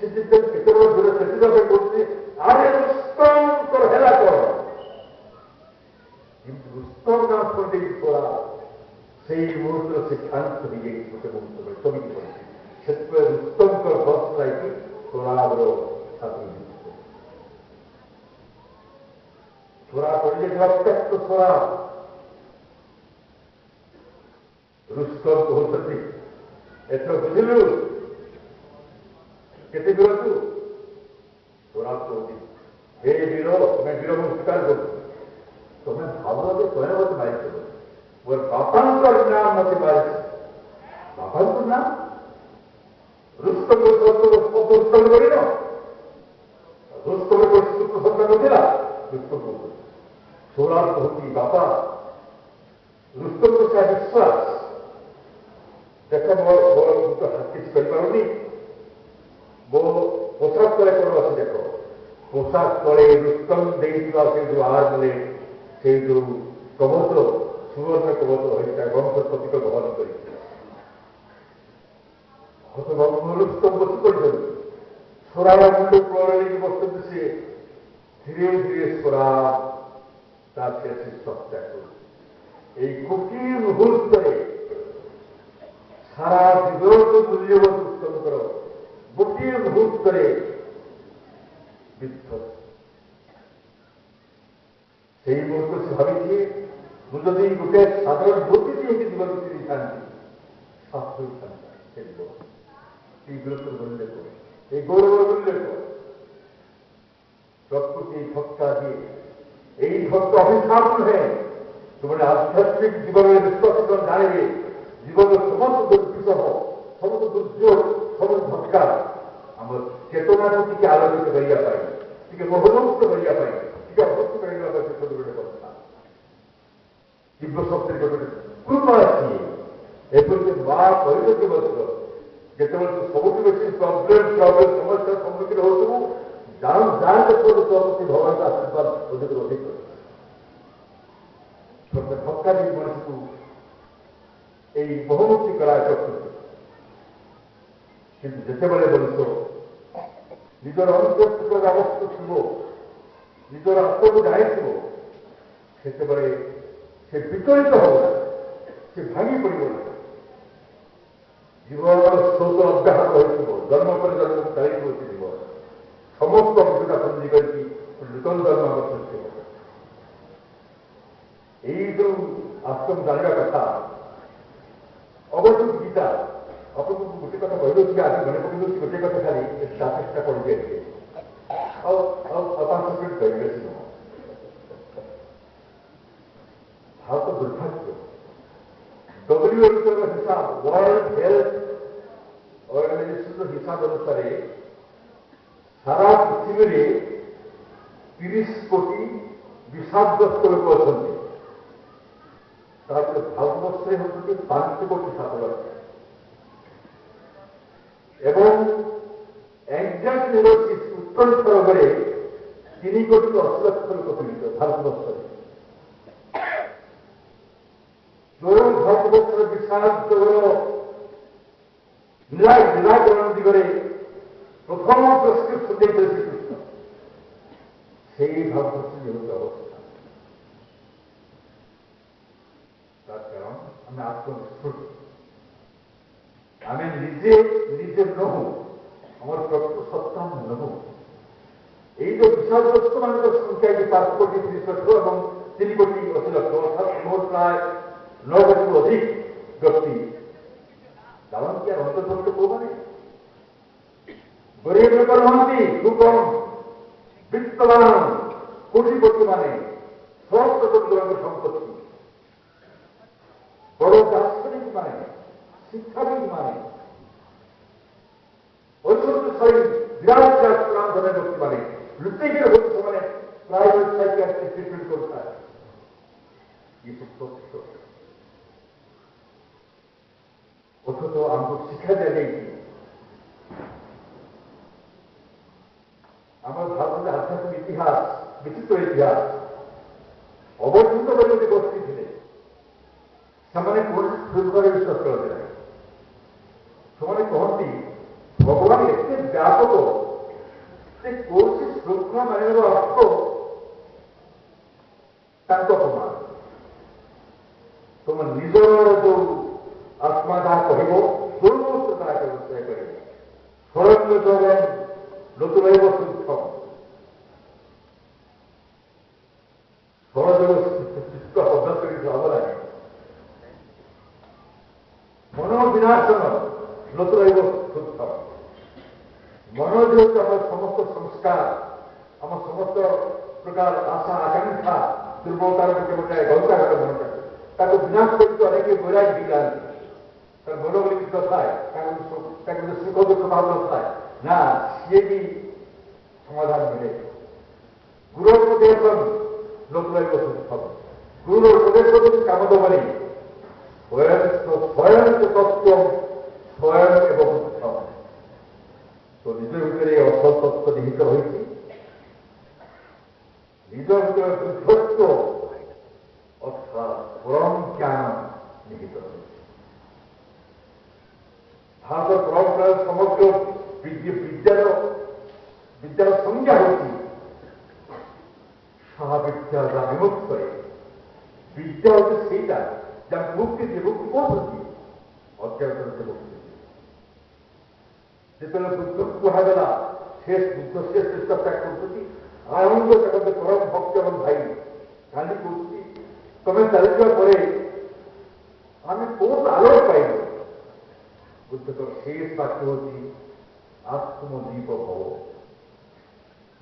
[SPEAKER 1] ସେ ଯେତେବେଳେ କେତେବେଳେ ଦୂର ସେଥି ପାଇଁ କରୁଛି ଆରେ ରୁସ୍ତମଙ୍କର ହେଲା କ'ଣ କିନ୍ତୁ ରୁସ୍ତମ ନାମ ଦେଇଛି ଛୋରା ସେଇ ମୁହୂର୍ତ୍ତରେ ସେ ଶାନ୍ତ ହେଇଯାଇଛି ଗୋଟେ ମୁହୂର୍ତ୍ତରେ ଚମକି ପଡ଼ିଛି ସେଥିପାଇଁ ରୁସ୍ତମଙ୍କର ବସ୍ ଯାଇକି ଛୋରାର ଛାତ୍ର ଛୋରା ପଡ଼ିଯାଇଥିବା ରକ୍ତାକ୍ତ ଛୋରା ରୁସ୍ତମ କହୁଛନ୍ତି ଏଥର ବୁଝିଲୁ କେତେ ବୀର ତୁ ଛୋରା କହୁଛି ହେ ବୀର ତମେ ବୀର ମୁଁ ସ୍ୱୀକାର କରୁଛୁ ତମେ ଭାବ ଯେ ତମେ ମତେ ମାରିଛ ମୋର ବାପାଙ୍କର ନାମ ମତେ ମାରିଛି ବାପାଙ୍କର ନାମ ରୁସ୍ତମ କରିନ ରୁସ୍ତମ ସନ୍ତାନ ନଥିଲା ରୁସ୍ତମ ଛୋରା କହୁଛି ବାପା ରୁସ୍ତମର ସେ ବିଶ୍ୱାସ ଦେଖ ମୋର ମୁଁ ତ କିଛି କରିପାରୁନି ମୋ ପୋଷାକ ତଳେ କ'ଣ ଅଛି ଦେଖ ପୋଷାକ ତଳେ ରୁସ୍ତମ ଦେଇଥିବା ସେ ଯେଉଁ ଆର୍ମରେ ସେଇ ଯେଉଁ କବଚ ସୁବର୍ଣ୍ଣ କବଚ ହୋଇଥାଏ ବଂଶ ପ୍ରତୀକ ବହନ କରି ରୁସ୍ତମ ବସି ପଡ଼ିଛନ୍ତି ଛୋରାର ମୁଣ୍ଡ ପ୍ରଳୟୀ ବସୁଛନ୍ତି ସେ ଧୀରେ ଧୀରେ ଛୋରା ତା ଶେଷ ହତ୍ୟା କରୁଛି এই ଗୋଟିଏ ମୁହୂର୍ତ୍ତରେ ସାରା ଜୀବନକୁ ମୂଲ୍ୟବୋଧ ଉତ୍ତମଙ୍କର ଗୋଟିଏ ମୁହୂର୍ତ୍ତରେ ବିଧ୍ୱସ୍ତ ସେଇ ମୁହୂର୍ତ୍ତ ସେ ଭାବିଛି ମୁଁ ଯଦି ଗୋଟେ ସାଧାରଣ ଧୋତି ହେଇକି ଜୀବନ ଦେଇଥାନ୍ତି ସାଫ ହୋଇଥାନ୍ତା ସେ ଜୀବନ এই বীরত্বের মূল্য এই গৌরবের মূল্য প্রকৃতি ধক্কা দিয়ে এই ধক্কা অভিশাপ নহে তোমার আধ্যাত্মিক জীবনের বিশ্বাস জানিবে জীবনের সমস্ত দুর্বিষহ সমস্ত দুর্যোগ সমস্ত ধক্কা আমার চেতনাকে টিকে আলোকিত করিয়া পাই টিকে মোহমুক্ত করিয়া পাই টিকে অভ্যস্ত করিয়া পাই সে ছোট ছোট কথা তীব্র শক্তির গোটে কৃপা আছে এপরিকি মা କହିଲେ ମଧ୍ୟ ଯେତେବେଳେ ତୁ ସବୁଠୁ ବେଶୀ ପ୍ରୋବ୍ଲେମ ସମସ୍ୟାର ସମ୍ମୁଖୀନ ହେଉଥିବୁ ଜାଣେ ପ୍ରତି ଭଗବାନଙ୍କ ଆଶୀର୍ବାଦ ଅଧିକରୁ ଅଧିକ ଧକ୍କା ଦେଇ ମଣିଷକୁ এই বহুমুখী করার প্রস্তুত কিন্তু যেତେବେଳେ ମଣିଷ ନିଜର ଅନ୍ତଃସ୍ଥିତ ଅବସ୍ଥା ଥିବ ନିଜର ଆତ୍ମକୁ ଜାଣିଥିବ ସେତେବେଳେ ସେ ବିଚଳିତ ହେବ ନା ସେ ଭାଙ୍ଗି ପଡ଼ିବ ନା ଜୀବନର ସ୍ରୋତ ଅବ୍ୟାହତ ରହିଥିବ ଜନ୍ମ ପରେ ଜନ୍ମ ଚାଲିଥିବ ସେ ଜୀବନ ସମସ୍ତ ଅଭିଜ୍ଞତା ପୁଞ୍ଜି କରିକି ନୂତନ ଜନ୍ମ ଆମର ସୃଷ୍ଟି ହେବ ଏଇ ଯୋଉ ଆଶ୍ରମ ଜାଣିବା କଥା ଅବଶ୍ୟ ଗୀତା ଆପଣଙ୍କୁ ଗୋଟେ କଥା କହିଦେଉଛି ଆଜି ମନେ ପକେଇ ଦେଉଛି ଗୋଟେ କଥା ଖାଲି ଚେଷ୍ଟା କରିଦିଏ ପାଞ୍ଚ ମିନିଟ୍ କହିବେ ସିନେମା ଭାରତ ଦୁର୍ଭାଗ୍ୟ WHO ହିସାବ ୱାର୍ଲଡ ହେଲ୍ଥ ଅର୍ଗାନାଇଜେସନର ହିସାବ ଅନୁସାରେ ସାରା ପୃଥିବୀରେ 30 କୋଟି ବିଷାଦଗ୍ରସ୍ତ ଲୋକ ଅଛନ୍ତି। ତାପରେ ଭାରତବର୍ଷରେ ହେଉଛନ୍ତି 5 କୋଟି 7 ଲକ୍ଷ ଏବଂ ଏକ୍ଜାକ୍ଟ ନ୍ୟୁରୋସିସ୍ ଉତ୍କଣ୍ଠ ରୋଗରେ 3 କୋଟି 10 ଲକ୍ଷ ଲୋକ ପୀଡ଼ିତ ଭାରତବର୍ଷରେ। ଯେଉଁ ଭାରତବର୍ଷର ବିଷାଦ ରୋଗର ନିରାକରଣ ଦିଗରେ ପ୍ରଥମ ପ୍ରେସ୍କ୍ରିପ୍ସନ୍ ଦେଇଥିଲେ ଶ୍ରୀକୃଷ୍ଣ, ସେହି ଭାରତବର୍ଷ ହେଉଛି ଅବସ୍ଥା। ତାର କାରଣ ଆମେ ଆତ୍ମନିଷ୍ଠୁର, ଆମେ ନିଜେ ନହୁ, ଆମର ପ୍ରକୃତ ସତ୍ତା ନହୁ। এই যে বিশালগ্রস্ত মানুষের সংখ্যা 5 কোটি 30 লক্ষ এবং 3 কোটি 80 লক্ষ অর্থাৎ মোট প্রায় 9 কোটিরু অধিক ব্যক্তি কারণ কি আর অন্তর্ভুক্ত করবে গরিব লোক নহান্তি খুব কম বিত্তবান কোটিপতি মানে সহস্র কোটি লোকের সম্পত্তি বড় দার্শনিক মানে শিক্ষাবিদ মানে ঐশ্বর্যশালী বিরাট রাষ্ট্রাম ধরনের ব্যক্তি মানে লুটেকের হচ্ছে মানে প্রাইভেট সাইকিয়াট্রিক ট্রিটমেন্ট করতে হয় এসব তথ্য অথচ আমাকে শিক্ষা দেওয়া যায় কি আমার ভারতের আধ্যাত্মিক ইতিহাস বিচিত্র ইতিহাস অবস্থিত বলে যে গোষ্ঠী ଥିଲେ ସେମାନେ କୌଣସି ସୁଯୋଗରେ ବିଶ୍ୱାସ କରନ୍ତି ନାହିଁ। ସେମାନେ କହନ୍ତି ଭଗବାନ ଏତେ ବ୍ୟାପକ ସେ କୌଣସି ଶୃଙ୍ଖଳା ମାନିବାର ଅର୍ଥ ତାଙ୍କ ଅପମାନ। ତମ ନିଜର ଯୋଉ ଆତ୍ମା ଯାହା କହିବ ଯୋଉ ତାହା ବ୍ୟବସାୟ କରିବ ସ୍ୱୟଂ ଜଗନ ଲୋକ ରହିବ ଶୁଦ୍ଧ ସହଯୋଗ ଚିତ୍ତ ପଦ୍ଧତି ହବ ନାହିଁ। ମନ ବିନାଶନ ଲୋକ ରହିବ ଶୁଦ୍ଧ। ମନ ହେଉଛି ଆମର ସମସ୍ତ ସଂସ୍କାର ଆମ ସମସ୍ତ ପ୍ରକାର ଆଶା ଆକାଂକ୍ଷା ଦୁର୍ବଳତାର ଗୋଟେ ଗୋଟେ ଗନ୍ତାଘର ମନଟାକୁ ତାକୁ ବିନାଶ କରିକି ଅନେକ ବୈରାଗ ହେଇଯାଆନ୍ତି। ତାର ମନ ବୋଲି କିଛି ନଥାଏ, ତାକୁ ସୁଖ ଦୁଃଖ ଭାବ ନଥାଏ ନା, ସିଏ ବି ସମାଧାନ ମିଳେ। ଗୁରୁର ଉପଦେଶ ଲୋକ ରହିବ ଶୁଦ୍ଧ। ଗୁରୁର ଉପଦେଶ ଯଦି କାମ ଦେବନି ସ୍ୱୟଂ ତତ୍ତ୍ୱ ସ୍ୱୟଂ ଏବଂ ଶୁଦ୍ଧ। ତ ନିଜ ଭିତରେ ଅସଲ ତତ୍ତ୍ୱ ନିହିତ ରହିଛି, ନିଜ ଭିତରେ ଶୁଦ୍ଧତ୍ୱ ଅର୍ଥାତ୍ ପରମ ଜ୍ଞାନ ନିହିତ ରହିଛି। ଭାରତ ପରମ୍ପରାର ସମଗ୍ର ବିଦ୍ୟାର ସଂଜ୍ଞା ହେଉଛି ସାହା ବିଦ୍ୟା ଯା ବିମୁକ୍ତରେ। ବିଦ୍ୟା ହେଉଛି ସେଇଟା ଯାହା ମୁକ୍ତି ଦିଏ। ମୁକ୍ତି କହୁଛନ୍ତି ଅଜ୍ଞାନରେ ମୁକ୍ତି। ଯେତେବେଳେ ବୁଦ୍ଧକୁ କୁହାଗଲା ବୁଦ୍ଧ ଶେଷ ଚେଷ୍ଟା କରୁଛନ୍ତି ଆନନ୍ଦ ଜଗତ ପରମ ଭକ୍ତ ଏବଂ ଭାଇ କାଲି କହୁଛି ତମେ ଚାଲିଯିବା ପରେ ଆମେ ବହୁତ ଆଲୋକ ପାଇବୁ। ବୁଦ୍ଧଙ୍କର ଶେଷ ବାକ୍ୟ ହେଉଛି ଆତ୍ମଦୀପ ଭବ।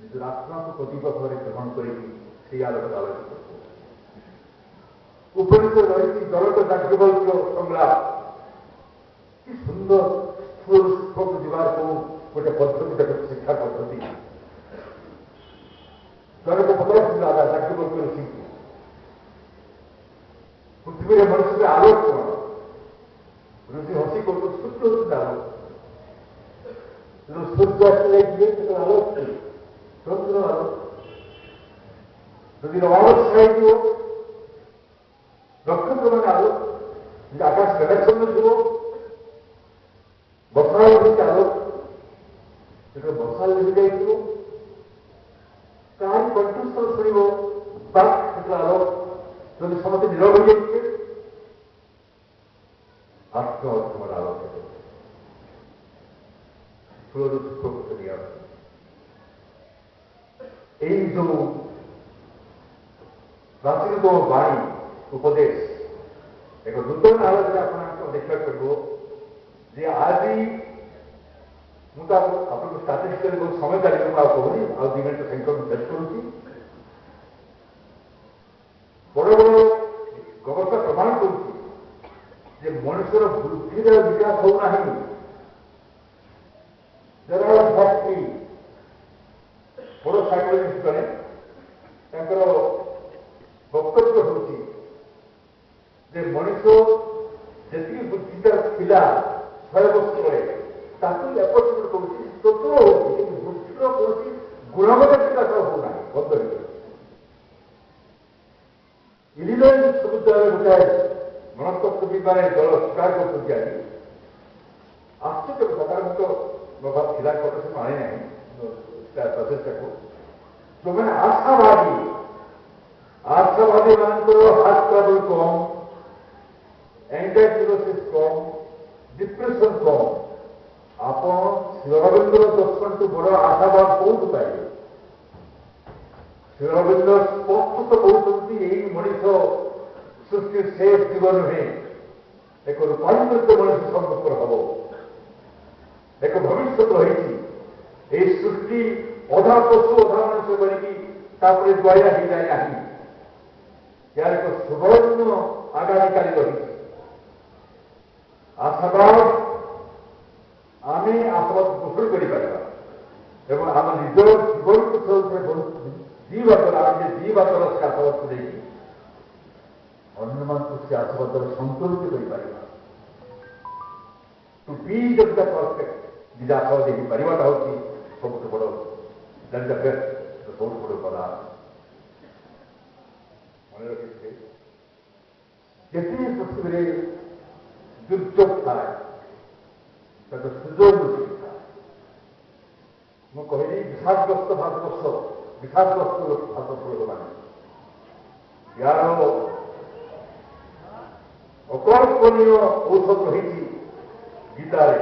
[SPEAKER 1] ନିଜର ଆତ୍ମାକୁ ପ୍ରଦୀପ ଭାବରେ ଗ୍ରହଣ କରିକି ସେଇ ଆଲୋକରେ ଆଲୋକିତ କରୁ। ଉପନିଷଦ ରହିଛି ଜଗତ ଯାଜ୍ଞବଲ୍କ୍ୟ ସଂଗ୍ରାମ। କି ସୁନ୍ଦର ସ୍ଥୂଳ ସୂକ୍ଷ୍ମକୁ ଯିବାର କୋଉ ଗୋଟେ ପଦ୍ଧତି ତାକୁ ଶିକ୍ଷା ପଦ୍ଧତି ଜଣକୁ ପଚାରୁଥିଲେ ଆଗା ଯାଜ୍ଞବଲ୍କ୍ୟ ଋଷିଙ୍କୁ ପୃଥିବୀରେ ମଣିଷରେ ଆଲୋକ କଣ? ଋଷି ହସି କରୁଛୁ ସୂର୍ଯ୍ୟ ହଉଛି ଆଲୋକ। ସୂର୍ଯ୍ୟ ଆସି ଯାଇଥିବେ ସେତେବେଳେ ଆଲୋକ ଚନ୍ଦ୍ର ଆଲୋକ। ଯଦି ଅମାବସ୍ୟା ହେଇଯିବ ନକ୍ଷତ୍ର ମାନେ ଆଲୋକ। ଯଦି ଆକାଶ ମେଘାଚ୍ଛନ୍ନ ଥିବ ବର୍ଷା ହେଉଛି ଆଲୋକ। ଯେତେବେଳେ ବର୍ଷା ଲିଭିଯାଇଥିବ କାହାରି କଣ୍ଠସ୍ୱର ଶୁଣିବ ବାକ୍ ସେତେବେଳେ ଆଲୋକ। ଯଦି ସମସ୍ତେ ନୀରବ ହୋଇଯାଇଥିବେ ଆତ୍ମର ଆଲୋକ ସ୍ଥୂଳରୁ ସୂକ୍ଷ୍ମକୁ ଫେରିଆସ। এই যে ପ୍ରାଚୀନତମ ବାଣୀ ଉପଦେଶ ଏକ ନୂତନ ଆଲୋଚନା ଆପଣଙ୍କୁ ଦେଖିବାକୁ ପଡ଼ିବ ଯେ ଆଜି ମୁଁ ତ ଆପଣଙ୍କୁ ଷ୍ଟାଟିଷ୍ଟିକାଲି ବହୁତ ସମୟ ଚାଲିବ, ମୁଁ ଆଉ କହୁନି, ଆଉ 2 ମିନିଟ୍ ସଂଖ୍ୟା ମୁଁ ଶେଷ କରୁଛି। ବଡ଼ ବଡ଼ ଗବେଷଣା ପ୍ରମାଣ କରୁଛି ଯେ ମଣିଷର ବୁଦ୍ଧିର ବିକାଶ ହେଉନାହିଁ। ଫ୍ୟାକ୍ଟ୍ରି ବଡ଼ ସାଇକୋଲୋଜିଷ୍ଟ ଜଣେ ତାଙ୍କର ବକ୍ତବ୍ୟ ହେଉଛି ଯେ ମଣିଷ ଯେତିକି ବୁଦ୍ଧିଟା ଥିଲା 100 ବର୍ଷ ତଳେ ତାକୁ ଏପଟ କରୁଛି, ସ୍ୱତଃ ହେଉଛି, କିନ୍ତୁ ବୁଦ୍ଧିର କୌଣସି ଗୁଣଗତ ବିକାଶ ହେଉନାହିଁ। ବନ୍ଦ ହେଇଯାଉଛି। ଇଲିନୟ ବିଶ୍ୱବିଦ୍ୟାଳୟରେ ଗୋଟାଏ ମନସ୍ତତ୍ତ୍ୱବିଦମାନେ ଦଳ ସ୍ୱୀକାର କରୁଛନ୍ତି ଆଜି। ଆଶ୍ଚର୍ଯ୍ୟ କଥା, ତାର ମୁଁ ତ ମୋ ବାପ ଥିଲା କଥା ସେ ଆଣେ ନାହିଁ ପ୍ରଚେଷ୍ଟାକୁ। ଯେଉଁମାନେ ଆଶାବାଦୀମାନଙ୍କର ହାର୍ଟ ଟ୍ରବଲ୍ କମ୍, ଏଂଜାଇଟି ନ୍ୟୁରୋସିସ୍ କମ୍, ଡିପ୍ରେସନ୍ କମ୍। ଆପଣ ଶ୍ରୀଅରବିନ୍ଦର ଦର୍ଶନଠୁ ବଡ଼ ଆଶାବାଦ କୋଉଠୁ ପାଇବେ? ଶ୍ରୀଅରବିନ୍ଦ ସ୍ପଷ୍ଟ କହୁଛନ୍ତି ଏହି ମଣିଷ ସୃଷ୍ଟି ଶେଷ ଜୀବନ ନୁହେଁ, ଏକ ରୂପାନ୍ତରିତ ମଣିଷ ସମ୍ମୁଖ ହେବ। ଏକ ଭବିଷ୍ୟତ ରହିଛି। ଏହି ସୃଷ୍ଟି ଅଧା ପଶୁ ଅଧା ମଣିଷ କରିକି ତାପରେ ଦ୍ୱୟା ହେଇଯାଏ ନାହିଁ। ଏହାର ଏକ ସୁବର୍ଣ୍ଣ ଆଗାମୀକାଲି ରହିଛି। ଆଶାବାଦ, ଆମେ ଆଶାବାଦ ପୋଷଣ କରିପାରିବା ଏବଂ ଆମ ନିଜ ଜୀବନକୁ ଜୀବାତର ଆମେ ଯେ ଜୀବାତର ସେ ଆଶାବାଦକୁ ଦେଇକି ଅନ୍ୟମାନଙ୍କୁ ସେ ଆଶାବାଦରେ ସନ୍ତୁଳିତ କରିପାରିବା। ଟୁ ବି ଦ ପରଫେକ୍ଟ ନିଜ ଆଶାବାଦ ହେଇପାରିବାଟା ହେଉଛି ସବୁଠୁ ବଡ଼ ସବୁଠୁ ବଡ଼ କଲା। ମନେ ରଖିଥିବେ, ଯେତେ ପୃଥିବୀରେ ଦୁର୍ଯୋଗ ଥାଏ ତାକୁ ସୁଯୋଗ ଥାଏ। ମୁଁ କହିଲି ବିଷାଦଗ୍ରସ୍ତ ଭାରତବର୍ଷ, ବିଷାଦଗ୍ରସ୍ତ ଭାରତବର୍ଷ ଲୋକମାନେ ୟାର ଅକଳ୍ପନୀୟ ଔଷଧ ରହିଛି ଗୀତାରେ।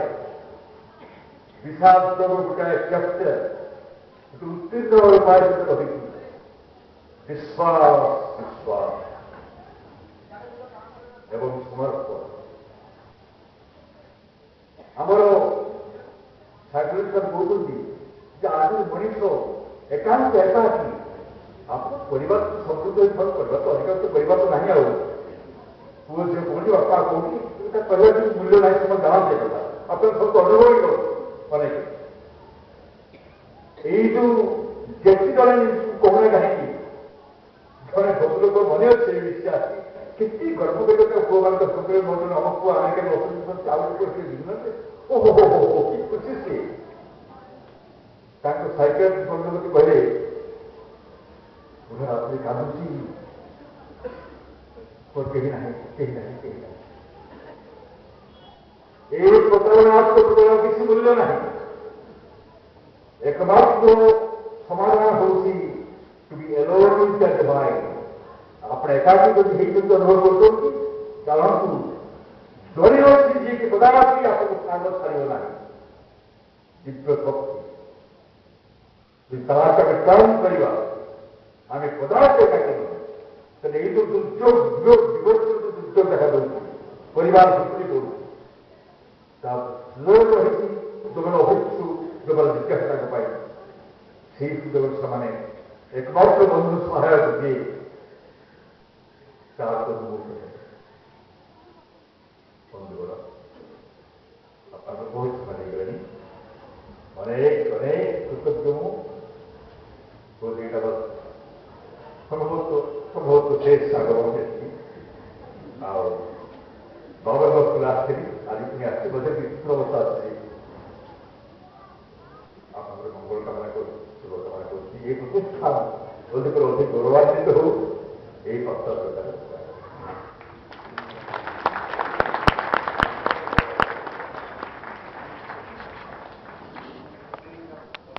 [SPEAKER 1] ବିଷାଦ ଗୋଟାଏ ଚ୍ୟାପ୍ଟର ଉତ୍ତୀର୍ଣ୍ଣ ରୂପାୟିତ ରହିଛି। ବିଶ୍ୱାସ ବିଶ୍ୱାସ ଏବଂ ସମର୍ପଣ। ଆମର ସାଇକୋଲୋଜିଷ୍ଟ କହୁଛନ୍ତି ଯେ ଆଜି ମଣିଷ ଏକାନ୍ତ ଏକାକୀ। ଆପଣ ପରିବାର ସମୃଦ୍ଧ ହେଇଥିବାରୁ ପରିବାର ତ ଅଧିକାଂଶ ପରିବାର ତ ନାହିଁ। ଆଉ ପୁଅ ଝିଅ କହୁଛି, ବାପା କହୁଛି, ପରିବାର କିଛି ମୂଲ୍ୟ ନାହିଁ, ସେମାନେ ଜାଣନ୍ତି କଥା। ଆପଣ ସବୁ ଅନୁଭବ ହିଁ କରନ୍ତି। ଅନେକ ଏଇ ଯୋଉ ଯେତେ ଜଣେ କହୁନା କାହିଁକି ଜଣେ ସବୁ ଲୋକ ମନେ ଅଛି ବିଶ୍ୱାସ କେତେ ଗର୍ବ କରିବ ପୁଅମାନଙ୍କ ସତରେ ମୋ ଜଣେ ଆମ ପୁଅ ଆମେରିକାରେ ଅସୁବିଧା ଆଉ ବୁଝୁନାହାନ୍ତି। ଓହୋ ହୋ ହୋ ହୋ କି ଖୁସି ସିଏ। ତାଙ୍କ ସାଇକେଲ ସଙ୍ଗତି କହିଲେ ପୁରା ରାତ୍ରି କାନ୍ଦୁଛି, କେହି ନାହିଁ, କେହି ନାହିଁ, କେହି ନାହିଁ। এই প্রতারণার কিছু মূল্য ନାହିଁ। একমাত্র সমাধান ହେଉଛି to be alone with the divine। ଆପଣ ଏକାକୀ ଯଦି ହେଇଛନ୍ତି ଅନୁଭବ କରୁଛନ୍ତି, ଚାଲନ୍ତୁ ଜଣେ ଅଛି ଯିଏକି କଦାପି ଆପଣଙ୍କୁ ସ୍ଥାନ ଛାଡ଼ିବ ନାହିଁ। ଦିବ୍ୟ ଶକ୍ତି ତାହାକୁ ଆମେ ଟାର୍ନ କରିବା, ଆମେ କଦାପି ଏକାକୀ ନୁହେଁ। ତେଣୁ ଏଇ ଯୋଉ ଦୁର୍ଯୋଗ ବିବର୍ତ୍ତନ ଦୁର୍ଯୋଗ ଦେଖାଯାଉଛି, ପରିବାର ସୃଷ୍ଟି କରୁଛି, ସୁଯୋଗ ରହିଛି ଯେଉଁମାନେ ଅଭିଛୁ, ଯେଉଁମାନେ ଜିଜ୍ଞାସା ତାଙ୍କ ପାଇଁ, ସେଇ ସୁଯୋଗ ସେମାନେ ଏକମାତ୍ର ବନ୍ଧୁ ସହାୟକ ଦିଏ ତାହାକୁ ବନ୍ଧୁଗଣ ଆପଣଙ୍କର ବହୁତ ସମୟ ହେଇଗଲେଣି। ଅନେକ ଅନେକ କୃତଜ୍ଞ ମୁଁ ଏଇଟା ସମ୍ଭବତଃ ଶେଷ ସାଗର ଦେଖିବି। ଆଉ ନଭେମ୍ବର ସ୍କୁଲ ଆସିଥିଲି, ଆଜି ପୁଣି ଆସିଛି, ବୋଧେ ବିଚିତ୍ର ଅବସ୍ଥା ଆସିଛି। ଆପଣଙ୍କର ମଙ୍ଗଳ କାମନା କରୁଛି, ଶୁଭ କାମନା କରୁଛି। ଏଇ ପ୍ରତିଷ୍ଠାନ ଅଧିକ ଗୌରବାନ୍ୱିତ ହଉ, ଏଇ ପ୍ରସ୍ତାବ